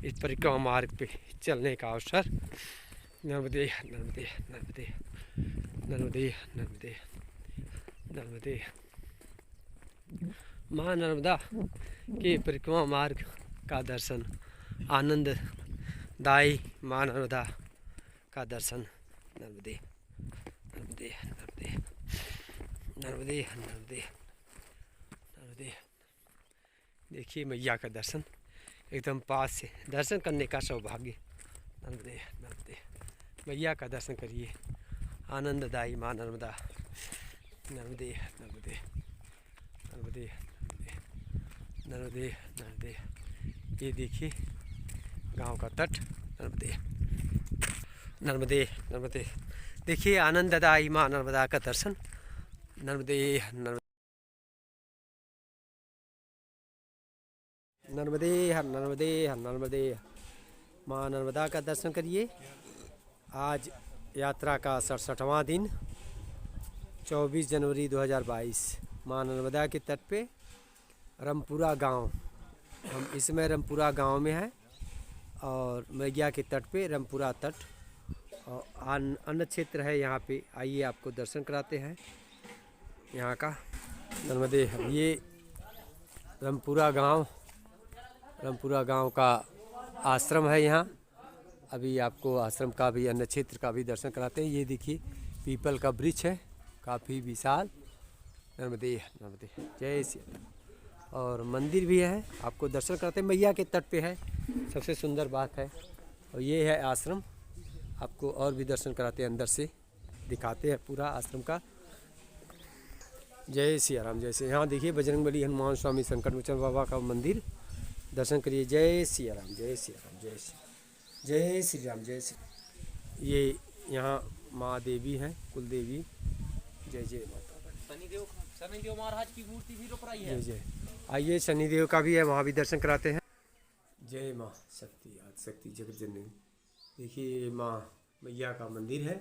इस परिक्रमा मार्ग पे चलने का अवसर। नर्मदे नर्मदे नर्मदे नर्मदे नर्मदे नर्मदे। माँ नर्मदा के परिक्रमा मार्ग का दर्शन, आनंददायी माँ नर्मदा का दर्शन। नर्मदे नर्मदे नर्मदे नर्मदे नर्मदे नर्मदे। देखिए मैया का दर्शन एकदम पास से दर्शन करने का सौभाग्य। नर्मदे नर्मदे मैया का दर्शन करिए, आनंददायी माँ नर्मदा। नर्मदे नर्मदे नर्मदे नर्मदे नर्मदे नर्मदे। ये देखिए गांव का तट। नर्मदे नर्मदे नर्मदे। देखिए आनंददायी माँ नर्मदा का दर्शन। नर्मदे नर्मदे नर्मदे नर्मदे नर्मदे। माँ नर्मदा का दर्शन करिए। आज यात्रा का 67वां दिन, 24 जनवरी 2022। माँ नर्मदा के तट पे रमपुरा गांव, हम इस समय रमपुरा गांव में हैं और मैया के तट पे रमपुरा तट और अन्न क्षेत्र है यहाँ पे। आइए आपको दर्शन कराते हैं यहाँ का। नर्मदे ये रमपुरा गांव का आश्रम है यहाँ। अभी आपको आश्रम का भी, अन्न क्षेत्र का भी दर्शन कराते हैं। ये देखिए पीपल का वृक्ष है काफ़ी विशाल। नर्मदे नर्मदे जय श्री राम। और मंदिर भी है, आपको दर्शन कराते हैं। मैया के तट पे है, सबसे सुंदर बात है। और ये है आश्रम, आपको और भी दर्शन कराते हैं, अंदर से दिखाते हैं पूरा आश्रम का। जय श्री राम जय श्री। यहाँ देखिए बजरंगबली, हनुमान स्वामी, संकट मोचन बाबा का मंदिर, दर्शन करिए। जय श्री राम जय श्री राम जय श्री जय श्री राम जय श्री। ये यहाँ माँ देवी हैं, कुल देवी। जय जय माता शनिदेव महाराज की मूर्ति भी रुक रही है। जय जय। आइए शनिदेव का भी है, वहाँ भी दर्शन कराते हैं। जय माँ शक्ति, आदि शक्ति जगत जननी। देखिए माँ मैया का मंदिर है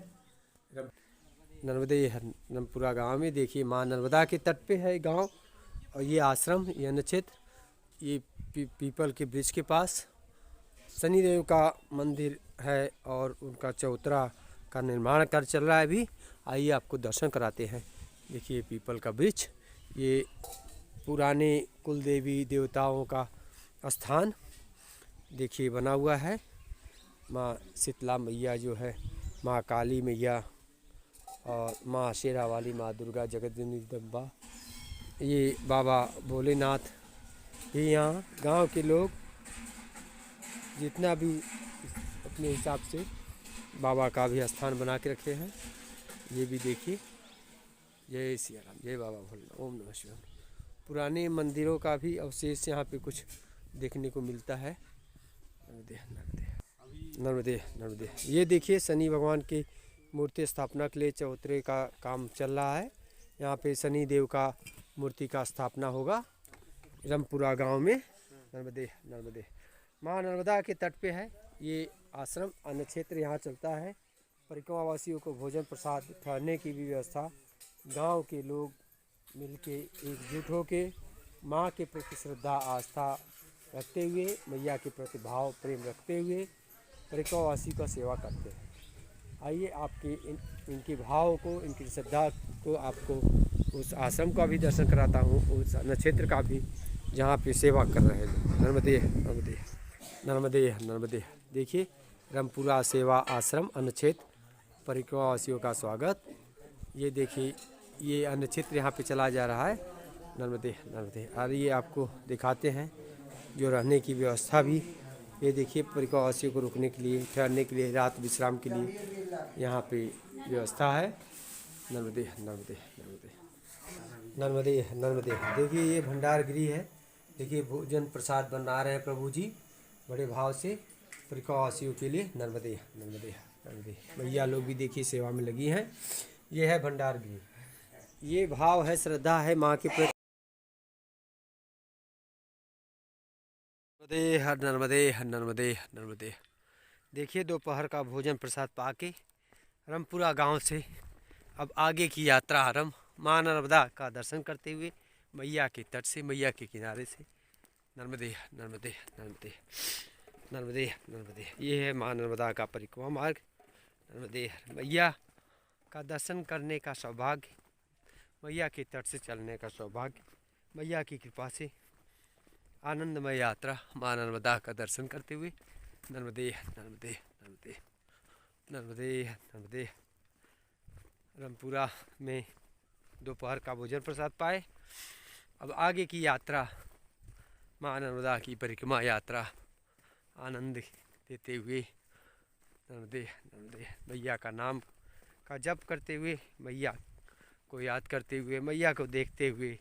नर्मदे नमपुरा गांव में। देखिए माँ नर्मदा के तट पे है गांव, और ये आश्रम, ये अन्न क्षेत्र, ये पीपल के वृक्ष के पास शनिदेव का मंदिर है, और उनका चौतरा का निर्माण कार्य चल रहा है अभी। आइए आपको दर्शन कराते हैं। देखिए पीपल का वृक्ष, ये पुराने कुल देवी देवताओं का स्थान देखिए बना हुआ है। माँ शीतला मैया जो है, माँ काली मैया, और माँ शेरा वाली, माँ दुर्गा, जगत जननी जगदम्बा, ये बाबा भोलेनाथ। ये यहाँ गांव के लोग जितना भी अपने हिसाब से बाबा का भी स्थान बना के रखे हैं। ये भी देखिए। जय सिया राम, जय बाबा भोलेनाथ, ओम नमः शिवाय। पुराने मंदिरों का भी अवशेष यहाँ पे कुछ देखने को मिलता है। नर्मदे नर्मदे नर्मदे नर्मदे। ये देखिए शनि भगवान की मूर्ति स्थापना के लिए चौतरे का काम चल रहा है। यहाँ पे शनि देव का मूर्ति का स्थापना होगा रमपुरा गांव में। नर्मदे नर्मदे। माँ नर्मदा के तट पे है ये आश्रम, अन्न क्षेत्र यहाँ चलता है। परिक्रमा वासियों को भोजन प्रसाद, ठहरने की भी व्यवस्था, गांव के लोग मिलके एकजुट होके माँ के प्रति श्रद्धा आस्था रखते हुए, मैया के प्रति भाव प्रेम रखते हुए परिक्रमा वासी का सेवा करते हैं। आइए आपके इनके भाव को, इनकी श्रद्धा को, आपको उस आश्रम का भी दर्शन कराता हूँ, उस नक्षत्र का भी जहाँ पे सेवा कर रहे हैं। नर्मदे नर्मदे नर्मदे नर्मदे। देखिए रमपुरा सेवा आश्रम अन्न क्षेत्र, परिक्रमा वासियों का स्वागत। ये देखिए ये अन्न क्षेत्र यहाँ पे चला जा रहा है। नर्मदे नर्मदे। और ये आपको दिखाते हैं जो रहने की व्यवस्था भी। ये देखिए परिक्रमा वासियों को रुकने के लिए, ठहरने के लिए, रात विश्राम के लिए यहाँ पे व्यवस्था है। नर्मदे नर्मदे नर्मदे नर्मदे नर्मदे। देखिए ये भंडार गृह है। देखिए भोजन प्रसाद बना रहे हैं प्रभु जी बड़े भाव से परिक्रमा वासियों के लिए। नर्मदे नर्मदे नर्मदे। भैया लोग भी देखिए सेवा में लगी हैं। ये है भंडार गृह। ये भाव है, श्रद्धा है माँ के प्रति। नर्मदे हर नर्मदे हर नर्मदे हर नर्मदे। देखिए दोपहर का भोजन प्रसाद पाके रमपुरा गांव से अब आगे की यात्रा आरंभ। माँ नर्मदा का दर्शन करते हुए मैया के तट से, मैया के किनारे से। नर्मदे नर्मदे नर्मदे नर्मदे नर्मदे। ये है माँ नर्मदा का परिक्रमा मार्ग। नर्मदे। मैया का दर्शन करने का सौभाग्य, मैया के तट से चलने का सौभाग्य, मैया की कृपा से आनंदमय यात्रा माँ नर्मदा का दर्शन करते हुए। नर्मदे नर्मदे नर्मदे नर्मदे नर्मदे। रमपुरा में दोपहर का भोजन प्रसाद पाए। अब आगे की यात्रा माँ नर्मदा की परिक्रमा यात्रा आनंद देते हुए। नर्मदे नर्मदे। मैया का नाम का जप करते हुए, मैया को याद करते हुए, मैया को देखते हुए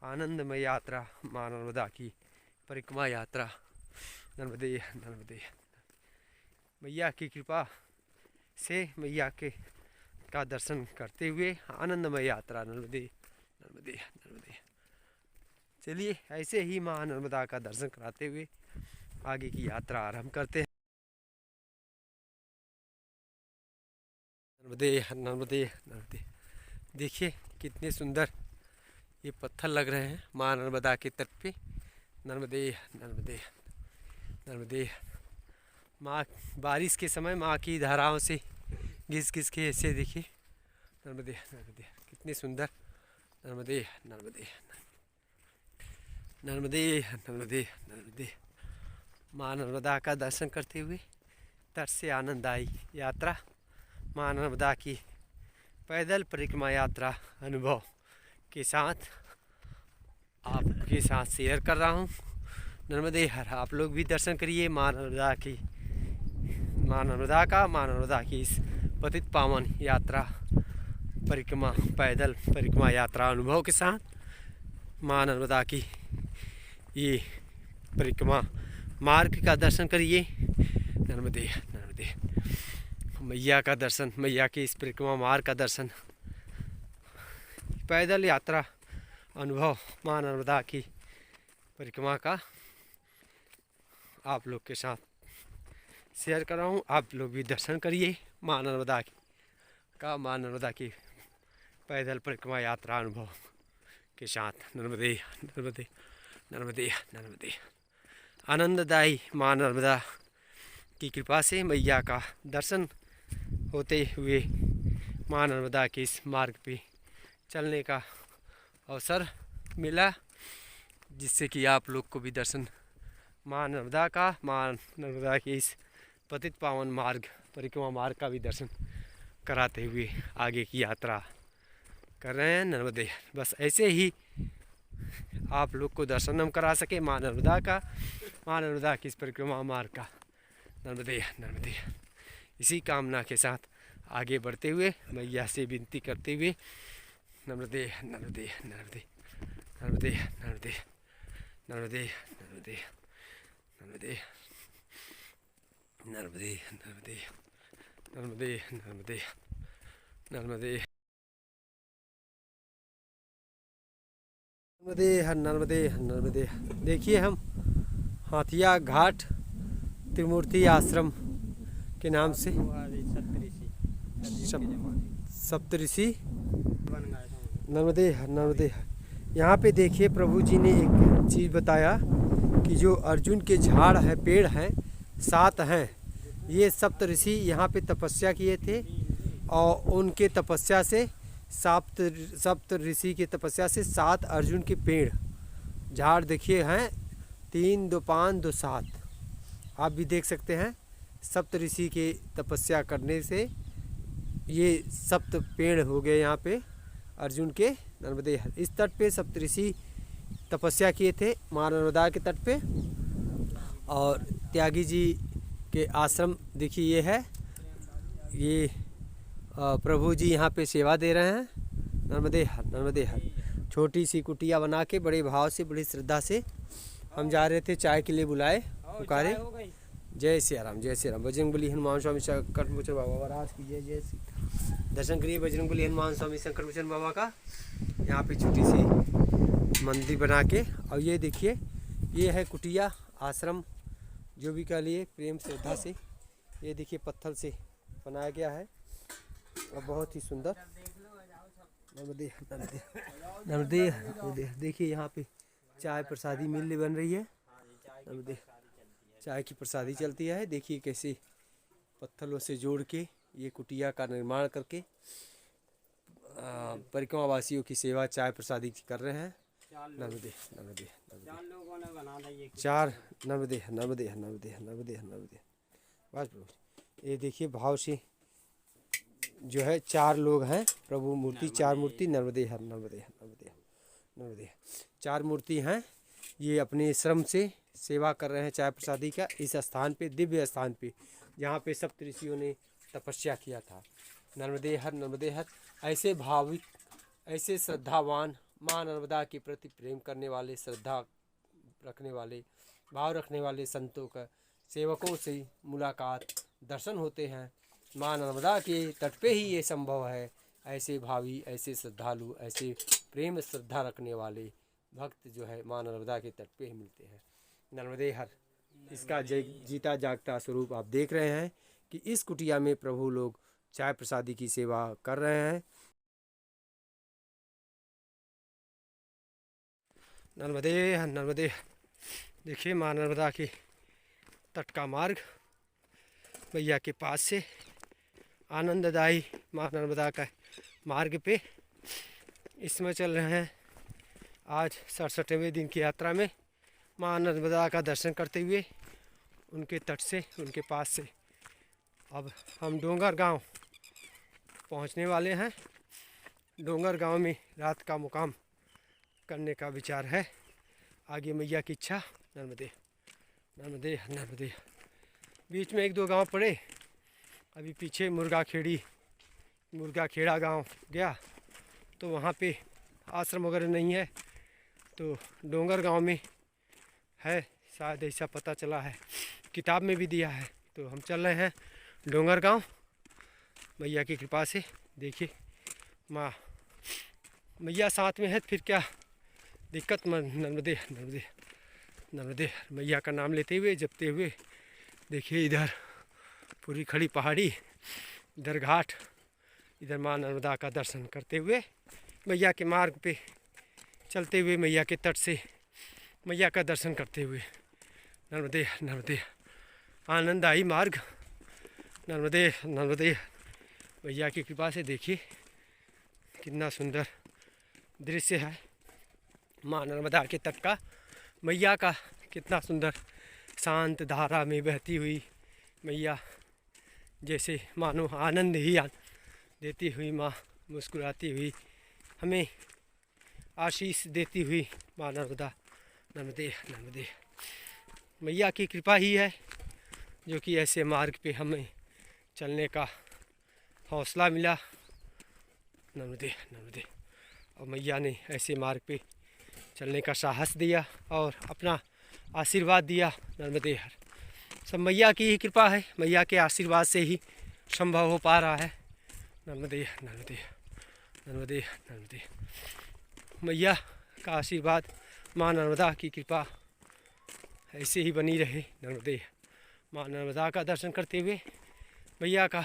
आनंदमय यात्रा माँ नर्मदा की परिक्रमा यात्रा। नर्मदे नर्मदे। मैया की कृपा से मैया के का दर्शन करते हुए आनंदमय यात्रा। नर्मदे नर्मदे नर्मदे। चलिए ऐसे ही माँ नर्मदा का दर्शन कराते हुए आगे की यात्रा आरंभ करते हैं। नर्मदे नर्मदे नर्मदे। देखिए कितने सुंदर ये पत्थर लग रहे हैं माँ नर्मदा के तट पे। नर्मदे नर्मदे नर्मदे। माँ बारिश के समय माँ की धाराओं से घिस घिस के ऐसे देखिए। नर्मदे नर्मदे। कितने सुंदर। नर्मदे नर्मदे नर्मदे नर्मदे नर्मदे। माँ नर्मदा का दर्शन करते हुए तट से आनंददायी यात्रा माँ नर्मदा की पैदल परिक्रमा यात्रा अनुभव के साथ आपके साथ शेयर कर रहा हूँ। नर्मदे हर। आप लोग भी दर्शन करिए माँ नर्मदा की, माँ नर्मदा की इस पतित पावन यात्रा परिक्रमा, पैदल परिक्रमा यात्रा अनुभव के साथ माँ नर्मदा की ये परिक्रमा मार्ग का दर्शन करिए। नर्मदे नर्मदे। मैया का दर्शन, मैया के इस परिक्रमा मार्ग का दर्शन, पैदल यात्रा अनुभव माँ नर्मदा की परिक्रमा का आप लोग के साथ शेयर कर रहा हूँ। आप लोग भी दर्शन करिए माँ नर्मदा माँ नर्मदा की पैदल परिक्रमा यात्रा अनुभव के साथ। नर्मदे नर्मदे नर्मदे नर्मदे। आनंददायी माँ नर्मदा की कृपा से मैया का दर्शन होते हुए माँ नर्मदा के इस मार्ग पे चलने का अवसर मिला, जिससे कि आप लोग को भी दर्शन माँ नर्मदा के इस पतित पावन मार्ग परिक्रमा मार्ग का भी दर्शन कराते हुए आगे की यात्रा कर रहे हैं। नर्मदे। बस ऐसे ही आप लोग को दर्शन हम करा सके माँ नर्मदा की इस परिक्रमा मार्ग का। नर्मदे नर्मदे। इसी कामना के साथ आगे बढ़ते हुए मैया से विनती करते हुए नर्मदे नर्मदे नर्मदे नर्मदे नर्मदे नर्मदे नर्मदे नर्मदे नर्मदे नर्मदे नर्मदे नर्मदे नर्मदे नर्मदे हर नर्मदे नर्मदे। देखिए हम हाथिया घाट त्रिमूर्ति आश्रम के नाम से सप्तऋषि नर्मदे हर नर्मदे। यहाँ पे देखिए प्रभु जी ने एक चीज़ बताया कि जो अर्जुन के झाड़ है, पेड़ हैं, 7 हैं। ये सप्तऋषि यहाँ पे तपस्या किए थे और उनके तपस्या से सप्तऋषि की तपस्या से 7 अर्जुन के पेड़ झाड़ देखिए हैं, 3 2 5 2 7। आप भी देख सकते हैं सप्तऋषि के तपस्या करने से ये सप्त पेड़ हो गए यहाँ पे अर्जुन के। नर्मदे। इस तट पे सप्तऋषि तपस्या किए थे माँ नर्मदा के तट पे। और त्यागी जी के आश्रम देखिए ये है, ये प्रभु जी यहाँ पे सेवा दे रहे हैं। नर्मदे हर नर्मदे हर। छोटी सी कुटिया बना के बड़े भाव से बड़ी श्रद्धा से हम जा रहे थे, चाय के लिए बुलाए पुकारे। जय श्री राम जय श्री राम। बजरंगबली हनुमान स्वामी शंकर बाबा महाराज की जय जय श्री। दर्शन करिए बजरंगबली हनुमान स्वामी शंकर बाबा का। यहाँ पे छोटी सी मंदिर बना के, और ये देखिए ये है कुटिया आश्रम, जो भी कह लिए प्रेम श्रद्धा से। ये देखिए पत्थर से बनाया गया है और बहुत ही सुंदर। नर्मदे नर्मदे नर्मदे नर्मदे। देखिए यहाँ पे चाय प्रसादी मिल बन रही है। नर्मदे। चाय की प्रसादी चलती है। देखिए कैसे पत्थरों से जोड़ के ये कुटिया का निर्माण करके परिक्रमा वासियों की सेवा चाय प्रसादी कर रहे हैं। नर्मदे नर्मदे नर्मदे। 4 नर्मदे नर्मदे नर्मदे नर्मदे नर्मदे। बस प्रभु ये देखिए भाव से जो है 4 लोग हैं प्रभु मूर्ति, 4 मूर्ति। नर्मदे हर नर्मदे नर्मदे नर्मदे। 4 मूर्ति हैं। ये अपने श्रम से सेवा कर रहे हैं चाय प्रसादी का इस स्थान पे, दिव्य स्थान पे जहाँ पे सप्तऋषियों ने तपस्या किया था। नर्मदे हर नर्मदे हर। ऐसे भाविक, ऐसे श्रद्धावान माँ नर्मदा के प्रति प्रेम करने वाले, श्रद्धा रखने वाले, भाव रखने वाले संतों का, सेवकों से मुलाकात, दर्शन होते हैं। माँ नर्मदा के तट पे ही ये संभव है। ऐसे भावी, ऐसे श्रद्धालु, ऐसे प्रेम श्रद्धा रखने वाले भक्त जो है माँ नर्मदा के तट पे ही मिलते हैं। नर्मदे हर। इसका जीता जागता स्वरूप आप देख रहे हैं कि इस कुटिया में प्रभु लोग चाय प्रसादी की सेवा कर रहे हैं। नर्मदे हर नर्मदे। देखिए माँ नर्मदा के तट का मार्ग मैया के पास से आनंददायी माँ नर्मदा का मार्ग पे इसमें चल रहे हैं। आज 67वें दिन की यात्रा में माँ नर्मदा का दर्शन करते हुए उनके तट से, उनके पास से अब हम डोंगर गांव पहुंचने वाले हैं। डोंगर गांव में रात का मुकाम करने का विचार है। आगे मैया की इच्छा। नर्मदे नर्मदे नर्मदे। बीच में 1-2 गांव पड़े। अभी पीछे मुर्गा खेड़ा गांव गया तो वहाँ पे आश्रम वगैरह नहीं है, तो डोंगर गांव में है, शायद ऐसा पता चला है, किताब में भी दिया है। तो हम चल रहे हैं डोंगर गांव। मैया की कृपा से। देखिए माँ मैया साथ में है, फिर क्या दिक्कत। नर्मदे नर्मदे नर्मदे मैया का नाम लेते हुए, जपते हुए देखिए इधर पूरी खड़ी पहाड़ी, इधर घाट, इधर माँ नर्मदा का दर्शन करते हुए, मैया के मार्ग पे चलते हुए, मैया के तट से मैया का दर्शन करते हुए। नर्मदे नर्मदे आनंददायी मार्ग। नर्मदे नर्मदे मैया की कृपा से देखिए कितना सुंदर दृश्य है माँ नर्मदा के तट का। मैया का कितना सुंदर शांत धारा में बहती हुई मैया, जैसे मानो आनंद ही देती हुई माँ, मुस्कुराती हुई हमें आशीष देती हुई माँ नर्मदा। नर्मदे नर्मदे मैया की कृपा ही है जो कि ऐसे मार्ग पे हमें चलने का हौसला मिला। नर्मदे नर्मदे और मैया ने ऐसे मार्ग पे चलने का साहस दिया और अपना आशीर्वाद दिया। नर्मदे हर सब मैया की ही कृपा है, मैया के आशीर्वाद से ही संभव हो पा रहा है। नर्मदे नर्मदे नर्मदे नर्मदे मैया का आशीर्वाद, माँ नर्मदा की कृपा ऐसे ही बनी रहे। नर्मदे माँ नर्मदा का दर्शन करते हुए, मैया का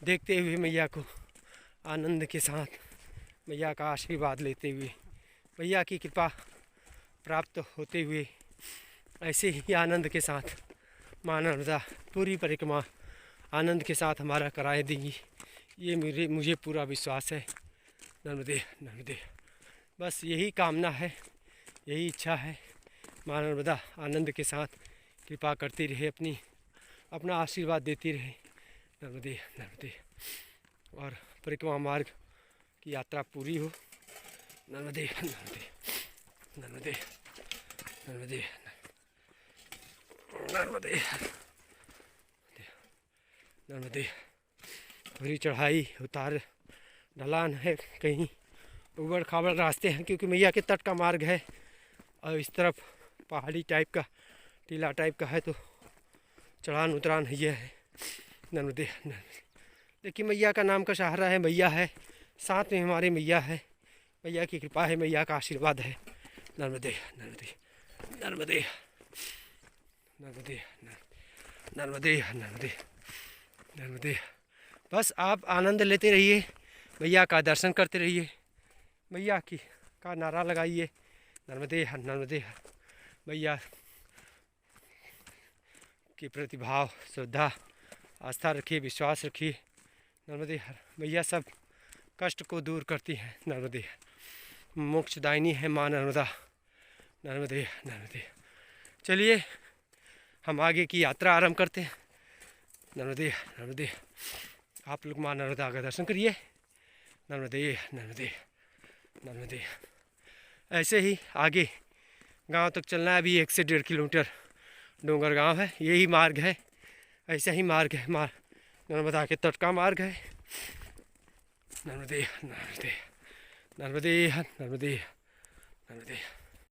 देखते हुए, मैया को आनंद के साथ मैया का आशीर्वाद लेते हुए, मैया की कृपा प्राप्त होते हुए, ऐसे ही आनंद के साथ माँ नर्मदा पूरी परिक्रमा आनंद के साथ हमारा कराए देंगी, ये मुझे पूरा विश्वास है। नर्मदे नर्मदे बस यही कामना है, यही इच्छा है। माँ नर्मदा आनंद के साथ कृपा करती रहे, अपना आशीर्वाद देती रहे। नर्मदे नर्मदे और परिक्रमा मार्ग की यात्रा पूरी हो। नर्मदे नर्मदे नर्मदे नर्मदे नर्मदे नर्मदे पूरी चढ़ाई उतार ढलान है, कहीं उबड़ खाबड़ रास्ते हैं क्योंकि मैया के तट का मार्ग है और इस तरफ पहाड़ी टाइप का, टीला टाइप का है, तो चढ़ान उतरान ये है। नर्मदे नर्मदे लेकिन मैया का नाम का सहारा है, मैया है साथ में, हमारे मैया है, मैया की कृपा है, मैया का आशीर्वाद है। नर्मदे नर्मदे नर्मदे नर्मदे नर्मदे नर्मदे नर्मदे बस आप आनंद लेते रहिए, मैया का दर्शन करते रहिए, मैया की का नारा लगाइए। नर्मदे हर नर्मदे हर मैया के प्रति भाव, श्रद्धा, आस्था रखिए, विश्वास रखिए। नर्मदे हर मैया सब कष्ट को दूर करती हैं। नर्मदे मोक्षदायिनी है माँ नर्मदा। नर्मदे नर्मदे चलिए हम आगे की यात्रा आरंभ करते हैं। नर्मदे नर्मदे आप लोग माँ नर्मदा का दर्शन करिए। नर्मदे नर्मदे नर्मदे ऐसे ही आगे गांव तक चलना है, अभी 1 से 1.5 किलोमीटर डोंगर गांव है, यही मार्ग है, ऐसा ही मार्ग है, नर्मदा के तट का मार्ग है। नर्मदे नर्मदे नर्मदे नर्मदे नर्मदे